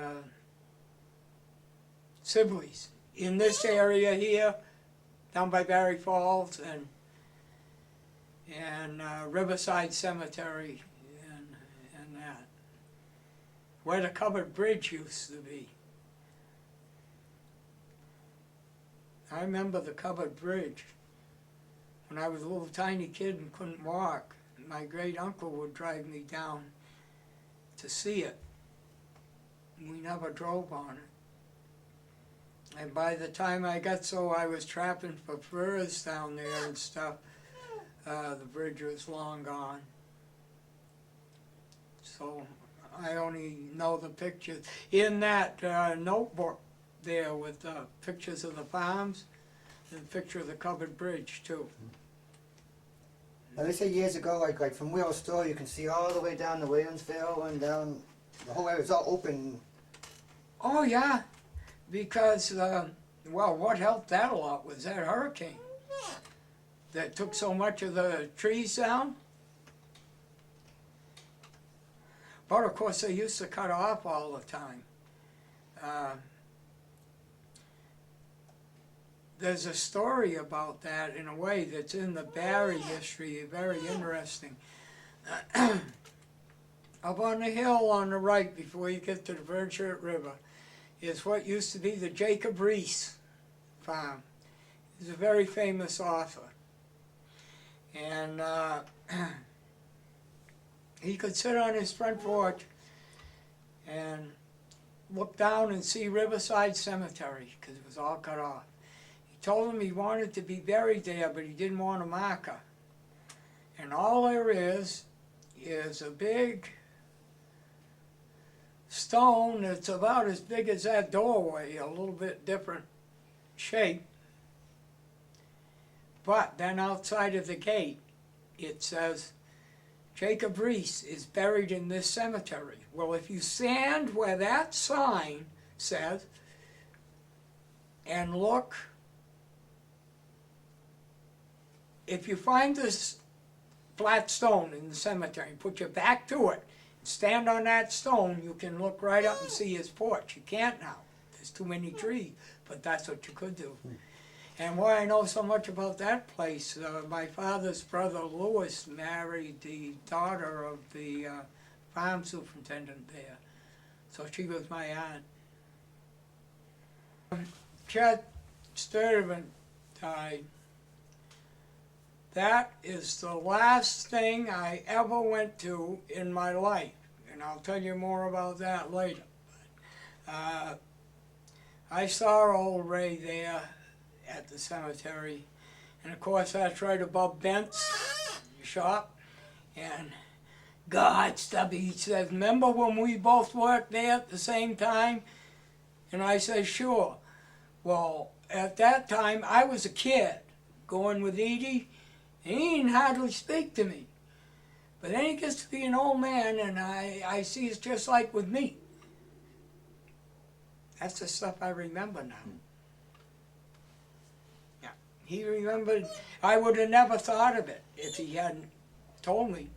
Sibleys in this area here, down by Barry Falls and Riverside Cemetery and that, where the covered bridge used to be. I remember the covered bridge. When I was a little tiny kid and couldn't walk, my great uncle would drive me down to see it. We never drove on it. And by the time I got so I was trapping for furs down there and stuff, the bridge was long gone. So I only know the pictures. In that notebook there with pictures of the farms, and a picture of the covered bridge too. Now they say years ago, like from Wheel Store, you can see all the way down to Williamsville and down, the whole area is all open. Oh yeah, because, well, what helped that a lot was that hurricane that took so much of the trees down. But of course they used to cut off all the time. There's a story about that in a way that's in the Barry history, very interesting. Up on the hill on the right before you get to the Berkshire River is what used to be the Jacob Riis farm. He's a very famous author. And he could sit on his front porch and look down and see Riverside Cemetery because it was all cut off. He told him he wanted to be buried there, but he didn't want a marker. And all there is a big stone that's about as big as that doorway, a little bit different shape. But then outside of the gate, it says, Jacob Riis is buried in this cemetery. Well, if you stand where that sign says and look, if you find this flat stone in the cemetery, put your back to it, stand on that stone, you can look right up and see his porch. You can't now. There's too many trees, but that's what you could do. And why I know so much about that place, my father's brother Louis married the daughter of the farm superintendent there. So she was my aunt. Chet Sturtevant died. That is the last thing I ever went to in my life. And I'll tell you more about that later. I saw old Ray there at the cemetery. And of course that's right above Bent's shop. And God, Stubby, he says, remember when we both worked there at the same time? And I said, sure. Well, at that time I was a kid going with Edie, and he didn't hardly speak to me. But then he gets to be an old man, and I see it's just like with me. That's the stuff I remember now. Yeah, he remembered. I would have never thought of it if he hadn't told me.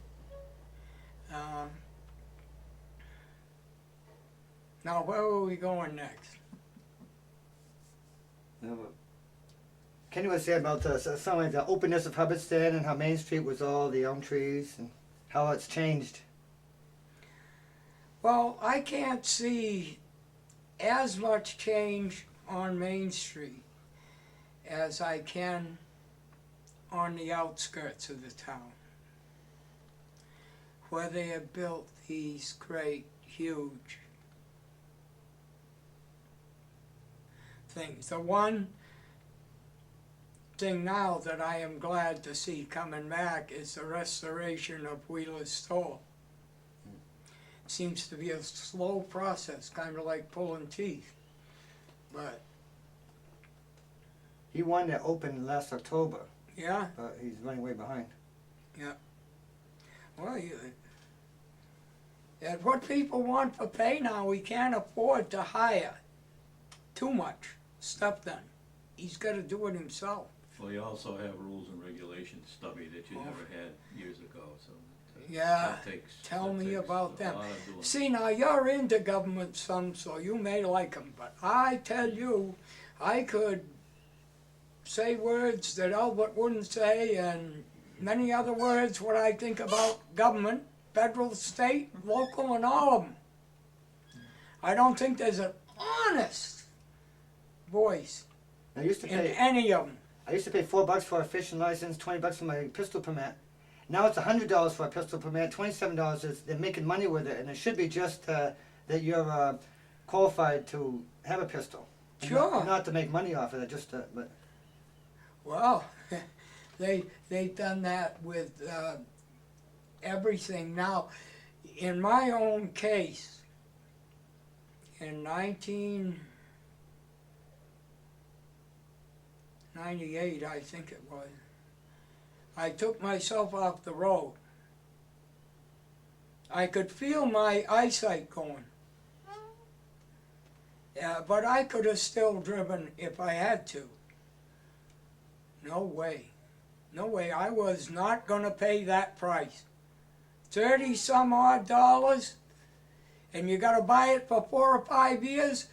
Now, where are we going next? Kenny was saying about something like the openness of Hubbardston and how Main Street was all the elm trees and how it's changed. Well, I can't see as much change on Main Street as I can on the outskirts of the town, where they have built these great, huge things. The one thing now that I am glad to see coming back is the restoration of Wheeler's Store. Seems to be a slow process, kind of like pulling teeth, but He wanted to open last October, yeah, but he's running way behind. well, at what people want for pay now, we can't afford to hire too much stuff done. He's got to do it himself. Well, you also have rules and regulations, Stubby, that you never had years ago, so. Yeah, that takes- tell that me takes about a them. lot of doing. See, now you're into government some, so you may like them, but I tell you, I could say words that Albert wouldn't say, and many other words what I think about government, federal, state, local, and all of them. I don't think there's an honest voice I used to in pay. any of them. I used to pay $4 for a fishing license, $20 for my pistol permit. Now it's $100 for a pistol permit, $27 is they're making money with it, and it should be just that you're qualified to have a pistol. And Sure. Not to make money off of it, just to, but Well, they've done that with everything. Now, in my own case, in 1998, I think it was, I took myself off the road. I could feel my eyesight going. But I could have still driven if I had to. No way. No way. I was not going to pay that price. 30 some odd dollars, and you got to buy it for 4 or 5 years.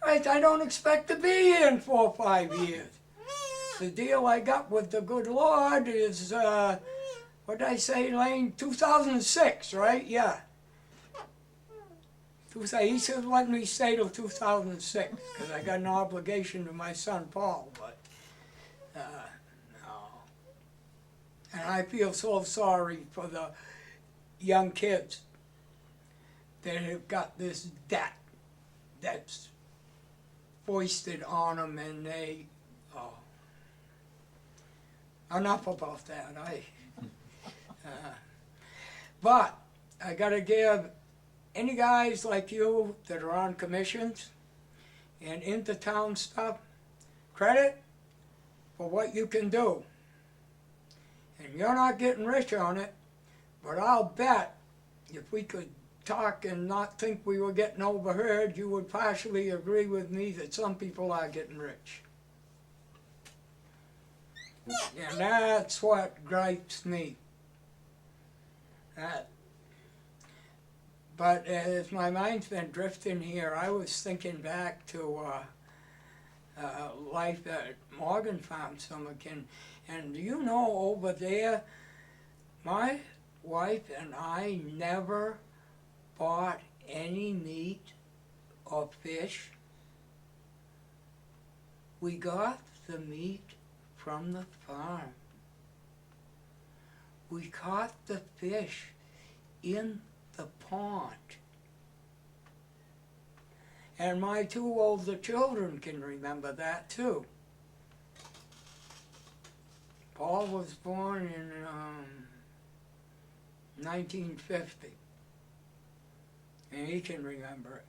Right, I don't expect to be here in 4 or 5 years. The deal I got with the good Lord is, what did I say, Lane? 2006, right? Yeah. He said let me stay till 2006, because I got an obligation to my son Paul, but no. And I feel so sorry for the young kids that have got this debt that's foisted on them, and they, enough about that. But I gotta give any guys like you that are on commissions and into town stuff credit for what you can do. And you're not getting rich on it, but I'll bet if we could talk and not think we were getting overheard, you would partially agree with me that some people are getting rich. And that's what gripes me. But as my mind's been drifting here, I was thinking back to life at Morgan Farm Summer Camp. And you know, over there, my wife and I never bought any meat or fish. We got the meat from the farm. We caught the fish in the pond. And my two older children can remember that too. Paul was born in 1950, and he can remember it.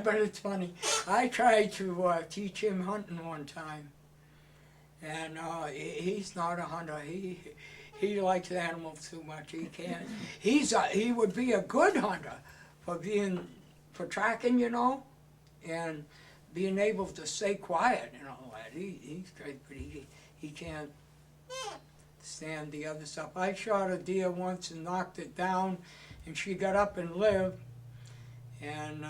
But it's funny, I tried to teach him hunting one time, and he's not a hunter. He likes animals too much. He can't. He would be a good hunter for tracking, you know, and being able to stay quiet and all that. He's great, but he can't stand the other stuff. I shot a deer once and knocked it down, and she got up and lived, and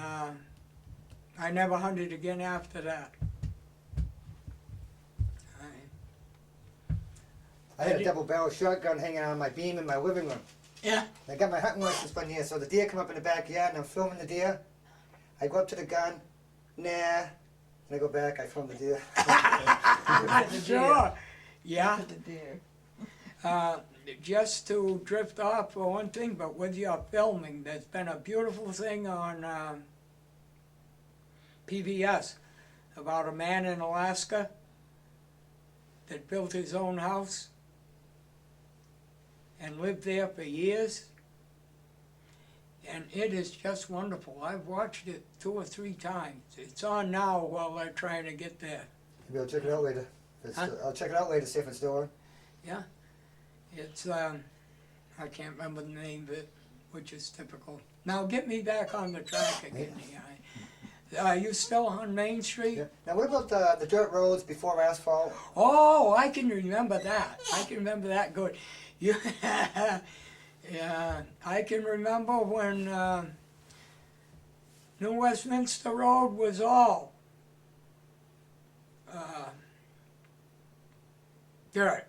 I never hunted again after that. I had a double barrel shotgun hanging on my beam in my living room. Yeah. And I got my hunting license one year, so the deer come up in the backyard and I'm filming the deer. I go up to the gun, nah, and I go back, I film the deer. Sure. Yeah. Look at the deer. Just to drift off for one thing, but with your filming, there's been a beautiful thing on PBS about a man in Alaska that built his own house and lived there for years. And it is just wonderful. I've watched it 2 or 3 times. It's on now while they're trying to get there. Maybe I'll check it out later. I'll check it out later, see if it's still on. Yeah. It's, I can't remember the name of it, which is typical. Now get me back on the track again. Are you still on Main Street? Yeah. Now what about the dirt roads before asphalt? Oh, I can remember that. I can remember that good. You, yeah, I can remember when New Westminster Road was all dirt.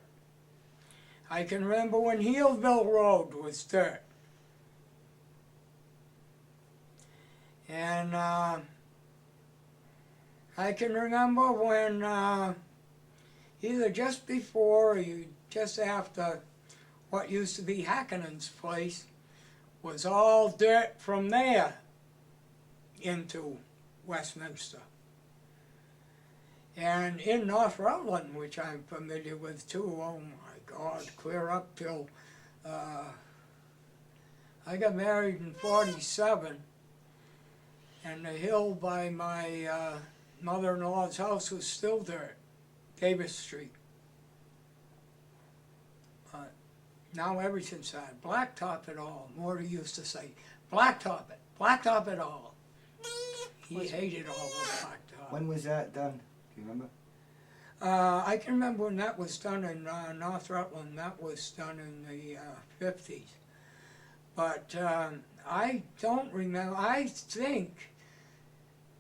I can remember when Healdville Road was dirt. And I can remember when either just before or just after what used to be Hackenan's place was all dirt from there into Westminster. And in North Rutland, which I'm familiar with too, oh my God, clear up till I got married in '47, and the hill by my mother-in-law's house was still dirt, Davis Street. But now everything's sad. Blacktop it all. Morty used to say, blacktop it all. He hated all the blacktop. When was that done? Do you remember? I can remember when that was done in North Rutland. That was done in the 50s. But I don't remember. I think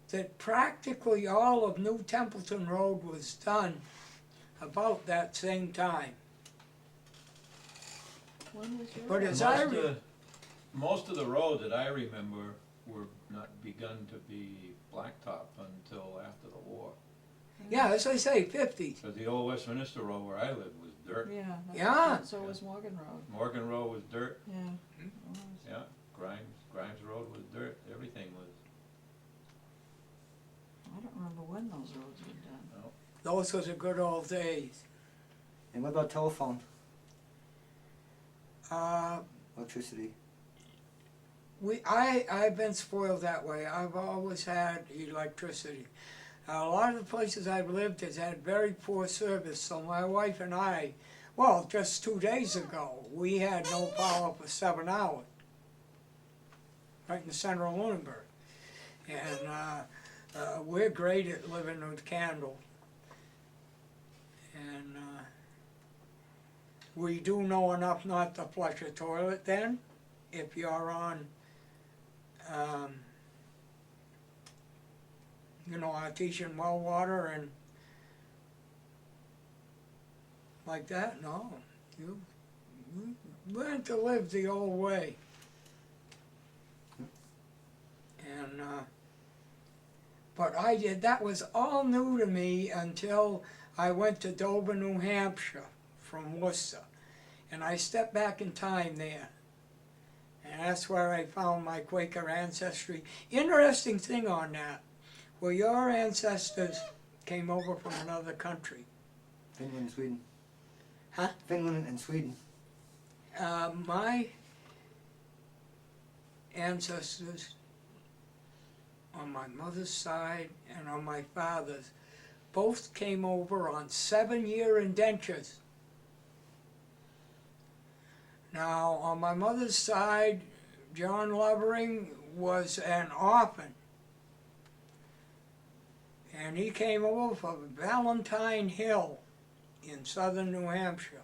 that practically all of New Templeton Road was done about that same time. When was yours? But as Most of the roads that I remember were not begun to be blacktop until after the war. yeah, as I say, 50s. Because the old Westminster Road where I lived was dirt. Yeah. Yeah. So was Morgan Road. Morgan Road was dirt, Yeah. It was. yeah. Grimes Road was dirt, everything was. I don't remember when those roads were done. Those were the good old days. And what about telephone? Uh, Electricity? I've been spoiled that way. I've always had electricity. A lot of the places I've lived has had very poor service, so my wife and I, well, just 2 days ago, we had no power for 7 hours, right in the center of Lunenburg. And we're great at living with candles. And we do know enough not to flush a toilet then, if you're on you know, artesian well water and like that. No, you learn to live the old way. And but that was all new to me until I went to Dover, New Hampshire from Worcester. And I stepped back in time there. And that's where I found my Quaker ancestry. Interesting thing on that, well, your ancestors came over from another country. Finland and Sweden. Huh? Finland and Sweden. My ancestors on my mother's side and on my father's both came over on 7-year indentures. Now, on my mother's side, John Lovering was an orphan. And he came over from Valentine Hill in southern New Hampshire.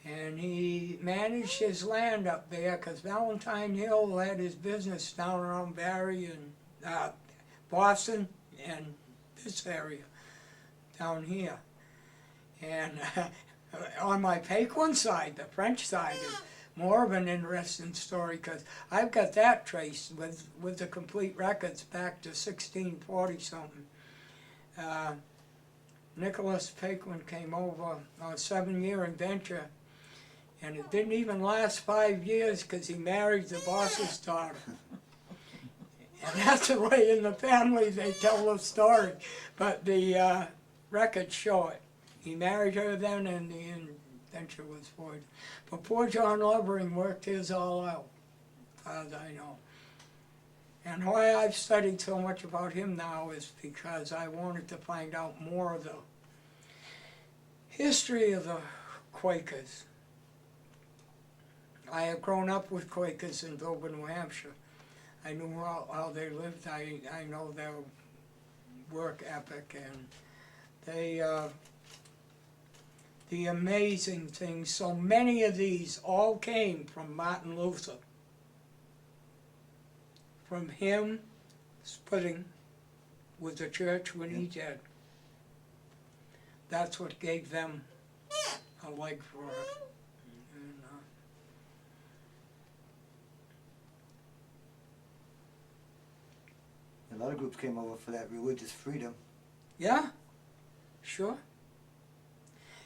And he managed his land up there because Valentine Hill had his business down around Barry and Boston and this area down here. And on my Paquin side, the French side, is more of an interesting story because I've got that traced with the complete records back to 1640 something. Nicholas Paquin came over on a 7-year indenture, and it didn't even last 5 years because he married the boss's daughter. And that's the way in the family they tell the story, but the records show it. He married her then, and the indenture was void. But poor John Lovering worked his all out, as I know. And why I've studied so much about him now is because I wanted to find out more of the history of the Quakers. I have grown up with Quakers in Dover, New Hampshire. I knew how they lived. I know their work ethic, and they, the amazing things, so many of these all came from Martin Luther. From him splitting with the church when he did. That's what gave them a leg for it. And, A lot of groups came over for that religious freedom. yeah, sure.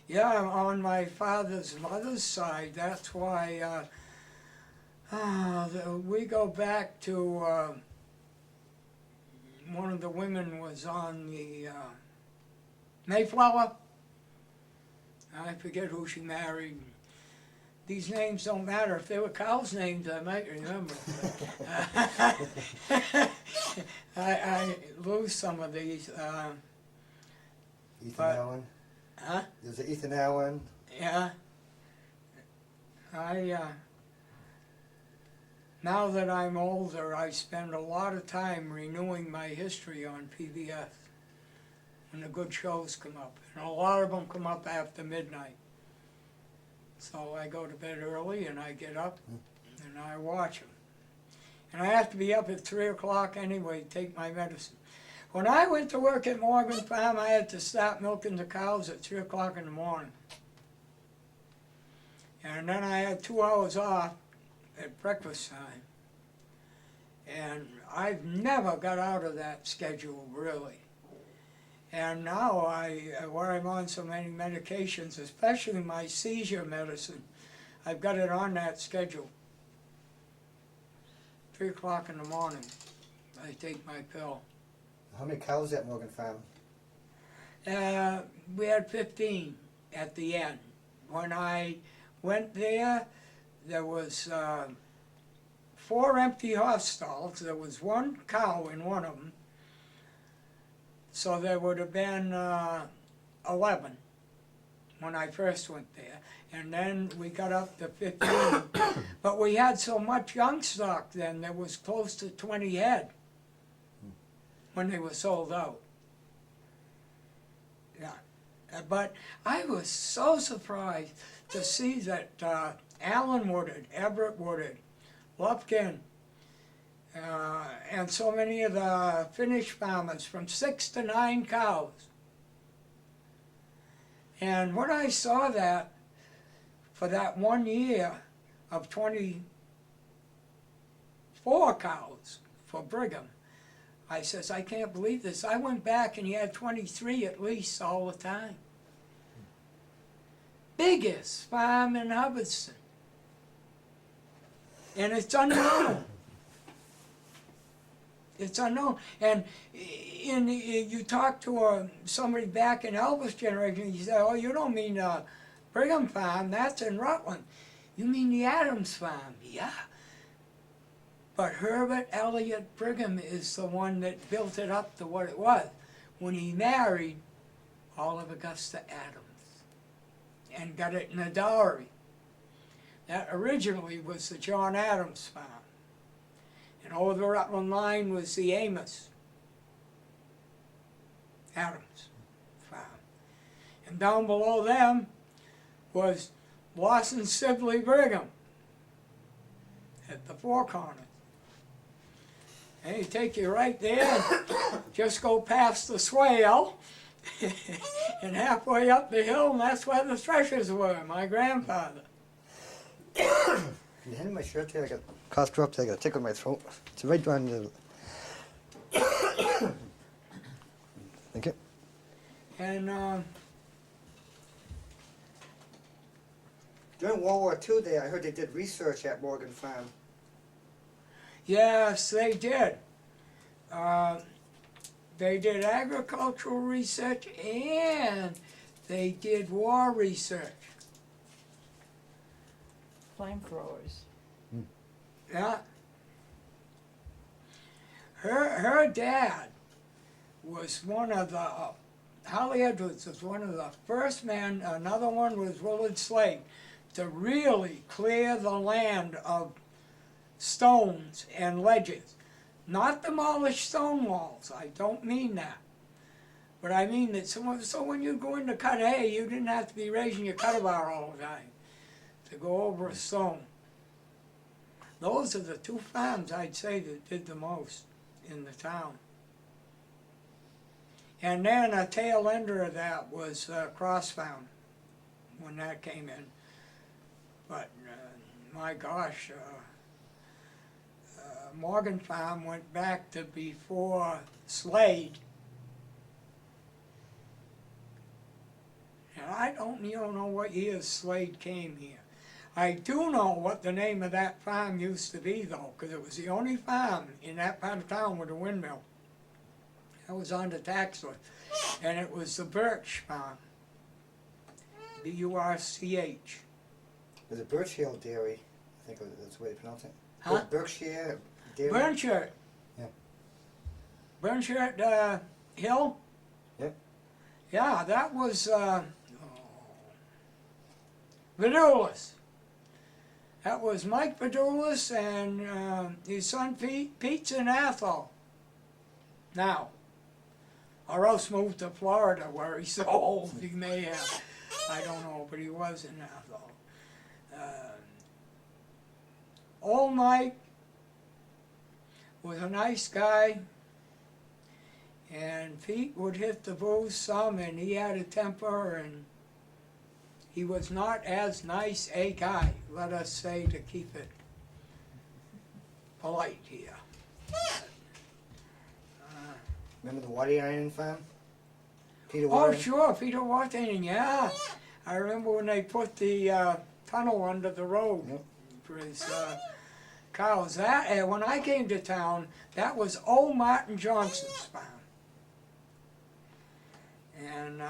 Yeah, on my mother's side, that's why we go back to one of the women was on the Mayflower. I forget who she married. These names don't matter. If they were cows' names, I might remember. I lose some of these. Ethan Allen. Huh? There's an Ethan Allen. Yeah. Now that I'm older, I spend a lot of time renewing my history on PBS when the good shows come up. And a lot of them come up after midnight. So I go to bed early and I get up and I watch them. And I have to be up at 3 o'clock anyway to take my medicine. When I went to work at Morgan Farm, I had to start milking the cows at 3 o'clock in the morning. And then I had 2 hours off at breakfast time. And I've never got out of that schedule, really. And now where I'm on so many medications, especially my seizure medicine, I've got it on that schedule. 3 o'clock in the morning, I take my pill. How many cows at Morgan Farm? We had 15 at the end. When I went there, there was 4 empty horse stalls. There was 1 cow in one of them. So there would have been 11 when I first went there. And then we got up to 15. But we had so much young stock then, there was close to 20 head when they were sold out. Yeah. But I was so surprised to see that Allen Woodard, Everett Woodard, Lufkin, and and so many of the Finnish farmers, from 6 to 9 cows. And when I saw that, for that 1 year of 24 cows for Brigham, I says, I can't believe this. I went back and he had 23 at least all the time. Biggest farm in Hubbardston. And it's unknown. It's unknown. And you talk to somebody back in Elvis' generation, you say, oh, you don't mean Brigham Farm, that's in Rutland. You mean the Adams Farm? Yeah. But Herbert Elliott Brigham is the one that built it up to what it was when he married all of Augusta Adams and got it in a dowry. That originally was the John Adams Farm. And over the Rutland line was the Amos Adams Farm. And down below them was Lawson Sibley Brigham at the Four Corners. And he take you right there, just go past the swale, and halfway up the hill, and that's where the threshers were, my grandfather. Can you hand me my shirt there? I got cough drops. I got a tickle in my throat. It's right on the. Thank you. And During World War II, I heard they did research at Morgan Farm. yes, they did. They did agricultural research and they did war research. Flamethrowers. Yeah. Her dad was one of the, Holly Edwards was one of the first men, another one was Willard Slade, to really clear the land of stones and ledges. Not demolish stone walls, I don't mean that. But I mean that so when you go in to cut hay, you didn't have to be raising your cutter-bar all the time to go over a stone. Those are the two farms I'd say that did the most in the town. And then a tail ender of that was Cross Farm when that came in. But my gosh, Morgan Farm went back to before Slade. And I don't even know what year Slade came here. I do know what the name of that farm used to be though, because it was the only farm in that part of town with a windmill. That was on the tax list. And it was the Birch Farm. B-U-R-C-H. There's a Birch Hill Dairy. I think that's the way to pronounce it. Huh? Berkshire Dairy. Burnshirt. Yeah. Burnshirt Hill? Yep. Yeah, that was Vidulis. That was Mike Vidulis and his son Pete's in Athol. Now. Or else moved to Florida where he's so old he may have. I don't know, but he was in Athol. Old Mike was a nice guy, and Pete would hit the booze some, and he had a temper, and he was not as nice a guy, let us say, to keep it polite here. Remember the Water Iron Farm? Peter Oh, Water? sure, Peter Watering, yeah. I remember when they put the tunnel under the road Yep. for his cows. That, when I came to town, that was old Martin Johnson's farm. And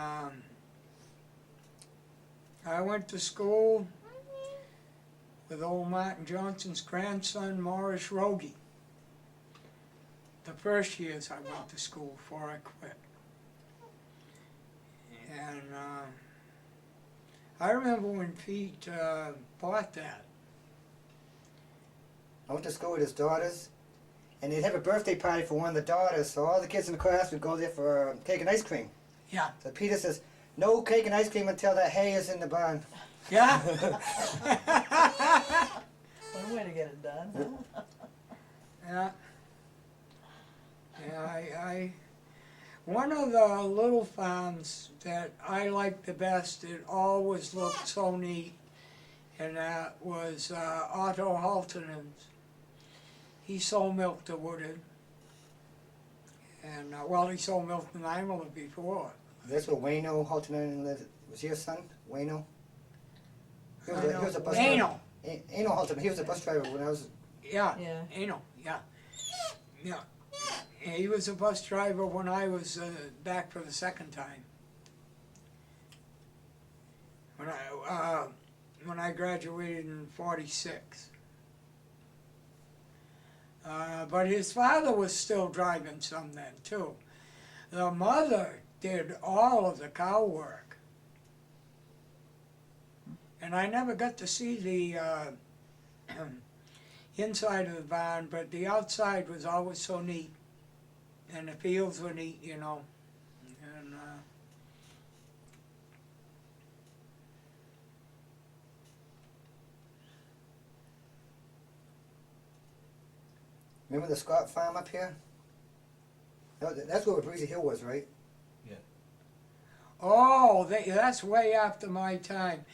I went to school with old Martin Johnson's grandson, Morris Rogie. The first years I went to school before I quit. And I remember when Pete bought that. I went to school with his daughters, and they'd have a birthday party for one of the daughters, so all the kids in the class would go there for cake and ice cream. Yeah. So Peter says, no cake and ice cream until that hay is in the barn. Yeah? One way to get it done, huh? Yeah. One of the little farms that I liked the best, it always looked so neat, and that was Otto Haltonen's. He sold milk to Woodard. And, well, he sold milk to Nymola before. That's where Wayno Haltonen lived. Was he a son? Wayno? He was a bus driver. Ano. Ano Haltonen. He was a bus driver when I was. Yeah, Yeah. Ano, yeah. Yeah. And he was a bus driver when I was back for the second time. When I graduated in '46. But his father was still driving some then too. The mother did all of the cow work. And I never got to see the inside of the barn, but the outside was always so neat. And the fields were neat, you know. And Remember the Scott farm up here? That's where Breezy Hill was, right? oh, that's way after my time.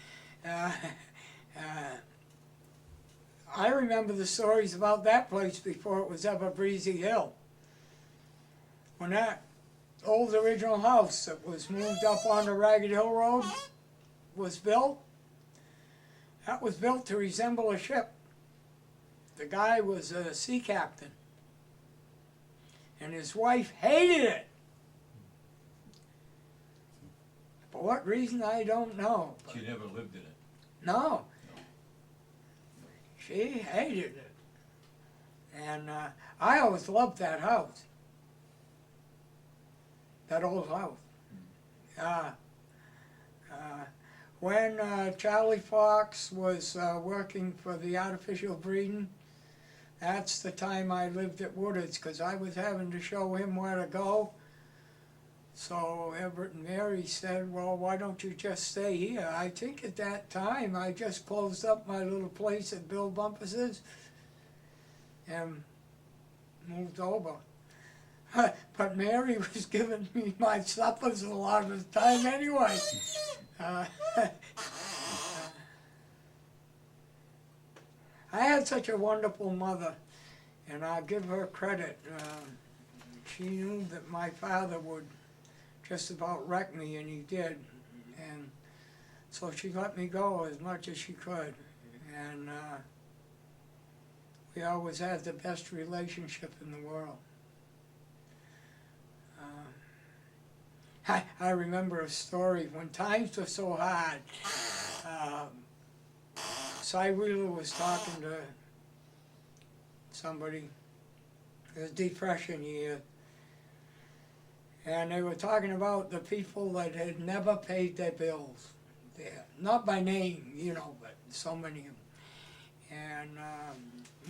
I remember the stories about that place before it was ever Breezy Hill. When that old original house that was moved up onto Ragged Hill Road was built, that was built to resemble a ship. The guy was a sea captain, and his wife hated it. For what reason, I don't know. She never lived in it. No. She hated it. And I always loved that house. That old house. When Charlie Fox was working for the artificial breeding, that's the time I lived at Woodard's, because I was having to show him where to go. So Everett and Mary said, well, why don't you just stay here? I think at that time I just closed up my little place at Bill Bumpus's and moved over. But Mary was giving me my suppers a lot of the time anyway. I had such a wonderful mother, and I'll give her credit. She knew that my father would just about wreck me, and he did. And so she let me go as much as she could. And we always had the best relationship in the world. I remember a story when times were so hard. Cy Wheeler was talking to somebody, it was Depression year, and they were talking about the people that had never paid their bills there. Not by name, you know, but so many of them. And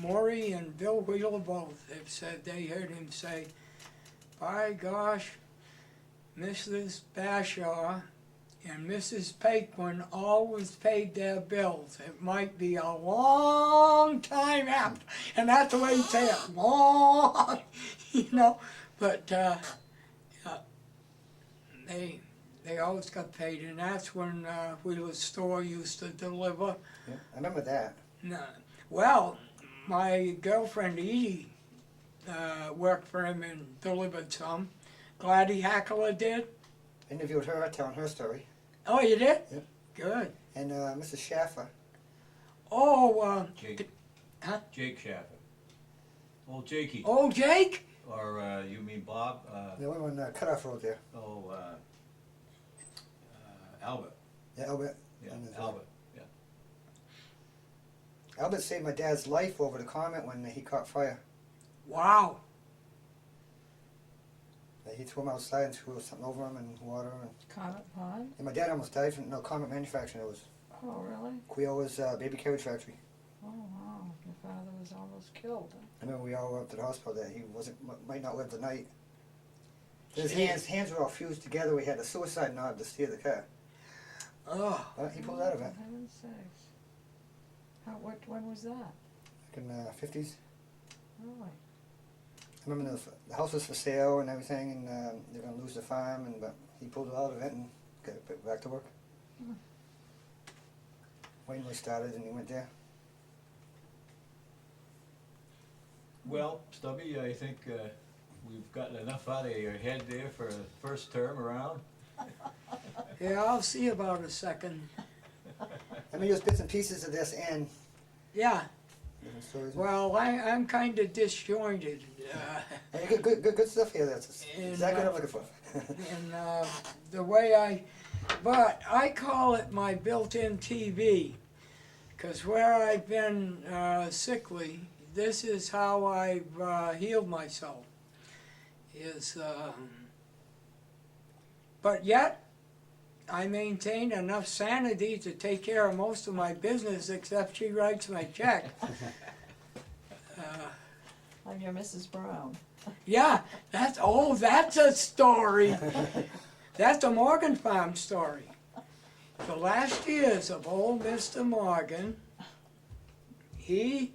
Maury and Bill Wheeler both have said they heard him say, by gosh, Mrs. Bashaw and Mrs. Paquin always paid their bills. It might be a long time after, and that's the way you say it, long, you know, but they always got paid, and that's when Wheeler's store used to deliver. Yeah, I remember that. Well, my girlfriend Edie worked for him and delivered some. Gladys Hackler did. Interviewed her, telling her story. Oh, you did? Yep. Good. And Mrs. Schaffer. Oh, Jake. Huh? Jake Schaffer. Old Jakey. Oh, Jake? Or you mean Bob? The one on Cutoff Road there. Albert. Yeah, Albert. Yeah, And Albert. Yeah. Albert saved my dad's life over the Comet when he caught fire. Wow. He threw him outside and threw something over him and water. Comet Pond? And my dad almost died from Comet manufacturing. It was Oh, really? Quio's baby carriage factory. Oh, wow. Your father was almost killed. I remember we all went up to the hospital that he might not live the night. His hands were all fused together. We had a suicide knob to steer the car. Oh. But he pulled out of it. For heaven's sakes. When was that? Back in the 50s. Really? I remember the house was for sale and everything, and they're gonna lose the farm, but he pulled it out of it and got it back to work. Wayne was started and he went there. Well, Stubby, I think we've gotten enough out of your head there for a first term around. Yeah, I'll see about a second. Let me use bits and pieces of this and Yeah, different stories. well, I'm kind of disjointed. Hey, good stuff here. That's And, exactly what I'm looking for. And the way but I call it my built-in TV, because where I've been sickly, this is how I've healed myself. But yet, I maintain enough sanity to take care of most of my business, except she writes my check. I'm your Mrs. Brown. Yeah, that's a story. That's a Morgan Farm story. The last years of old Mr. Morgan, he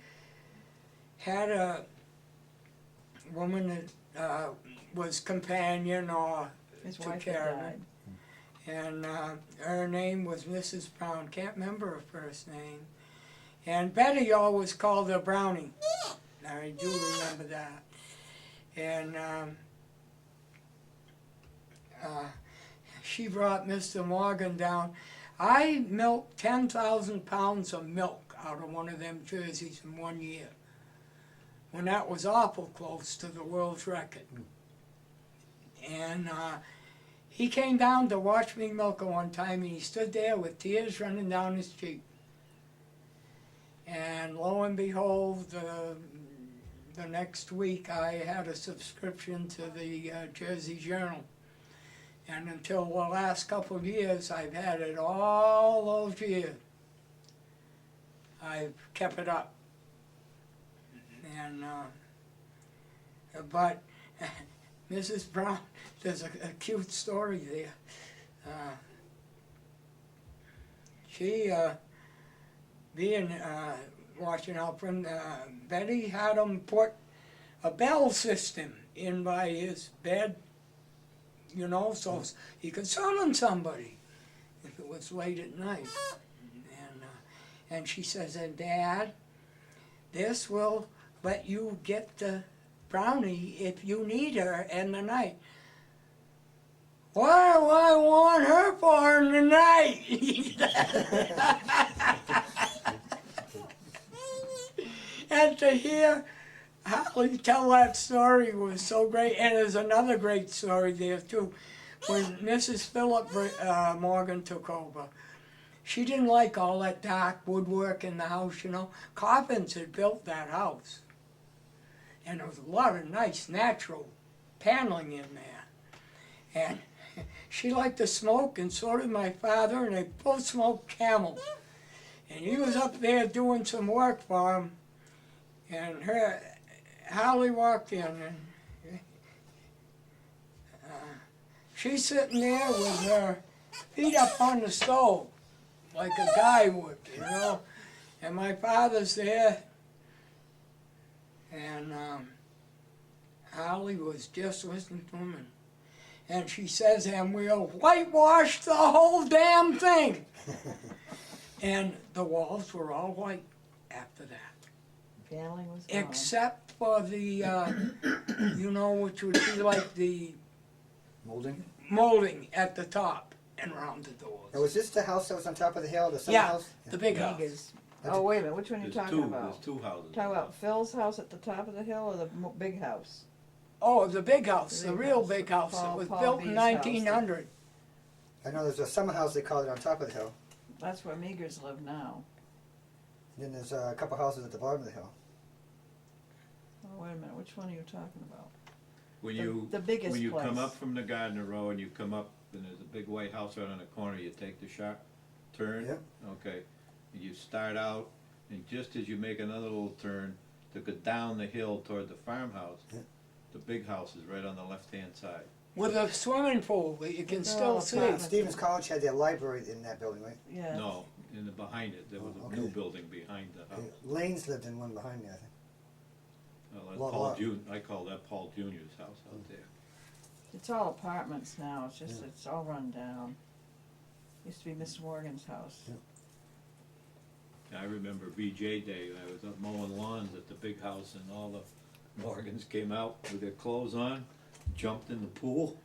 had a woman that was companion or His took wife had care of died. him. And her name was Mrs. Brown, can't remember her first name. And Betty always called her Brownie. I do remember that. And she brought Mr. Morgan down. I milked 10,000 pounds of milk out of one of them jerseys in 1 year, when that was awful close to the world's record. And he came down to watch me milk her one time, and he stood there with tears running down his cheek. And lo and behold, the next week I had a subscription to the Jersey Journal. And until the last couple of years, I've had it all those years. I've kept it up. And, but Mrs. Brown, there's a cute story there. She, watching out from Betty had him put a bell system in by his bed, you know, so he could summon somebody if it was late at night. And she says, and Dad, this will let you get the Brownie if you need her in the night. What do I want her for in the night? And to hear Holly tell that story was so great. And there's another great story there too. When Mrs. Philip Morgan took over, she didn't like all that dark woodwork in the house, you know. Coffins had built that house. And there was a lot of nice natural paneling in there. And she liked to smoke, and so did my father, and they both smoked Camel. And he was up there doing some work for him. And Holly walked in, and she's sitting there with her feet up on the stove, like a guy would, you know. And my father's there, and Holly was just listening to him, and she says, and we'll whitewash the whole damn thing. And the walls were all white after that. Paneling was gone. Except for the, you know, which would be like the molding at the top and around the doors. Now, was this the house that was on top of the hill, the summer Yeah, house? the big house. Kangas. Oh, wait a minute, which one are you There's talking about? There's two houses. Talking about Phil's house at the top of the hill or the big house? Oh, the big house, The the big real house. big house that Paul- was Paul built B's in house. 1900. I know there's a summer house, they call it, on top of the hill. That's where Meagers live now. And then there's a couple houses at the bottom of the hill. Oh, wait a minute, which one are you talking about? When The- you, the biggest when you come place. up from the Gardner Row and you come up, and there's a big white house right on the corner, you take the sharp turn. Yep. Okay, and you start out, and just as you make another little turn to go down the hill toward the farmhouse, Yep. the big house is right on the left-hand side. With a swimming pool that you can It's still all see. apartment. Stevens College had their library in that building, right? Yeah. No, in the, behind it, there was Oh, a new okay. building behind the house. Lanes lived in one behind me, I think. Well, that's Lot- Paul lot. I call that Paul Junior's house out there. It's all apartments now, it's just, Yeah. it's all run down. Used to be Mr. Morgan's house. Yeah. I remember VJ Day, I was up mowing lawns at the big house and all the Morgans came out with their clothes on, jumped in the pool,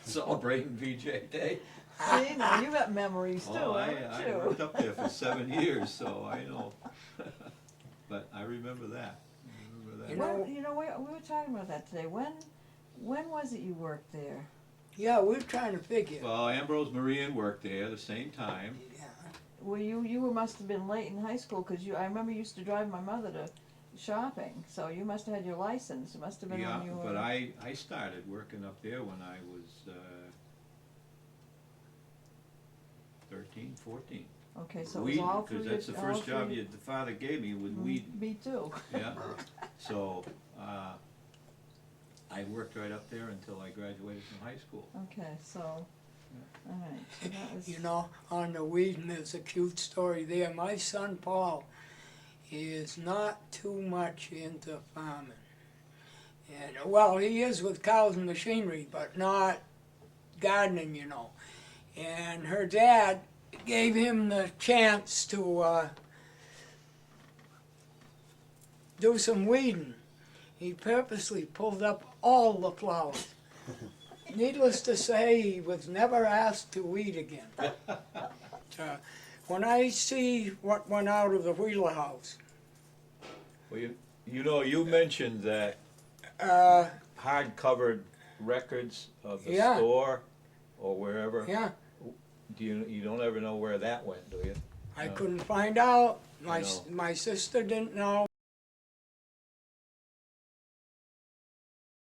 celebrating VJ Day. See, now you got memories too, Oh, I haven't worked you? up there for 7 years, so I know. But I remember that, I remember that. You know- Well, you know, we were talking about that today, when was it you worked there? Yeah, we're trying to figure. Well, Ambrose Marian worked there the same time. Yeah. Well, you must have been late in high school, cause I remember you used to drive my mother to shopping, so you must have had your license, it must have been Yeah, when you were. but I started working up there when I was 13, 14. Okay, so it was all through Because your. that's the all first through job your- the father gave me was weeding, Me too. yeah. So, I worked right up there until I graduated from high school. Okay, so, alright, so that was. You know, on the weeding, there's a cute story there. My son Paul is not too much into farming. And, well, he is with cows and machinery, but not gardening, you know. And her dad gave him the chance to do some weeding. He purposely pulled up all the flowers. Needless to say, he was never asked to weed again. When I see what went out of the Wheeler house, Well, you know, you mentioned that hard-covered records of the Yeah. store or wherever. yeah, You don't ever know where that went, do you? I No. couldn't find out. No. My sister didn't know.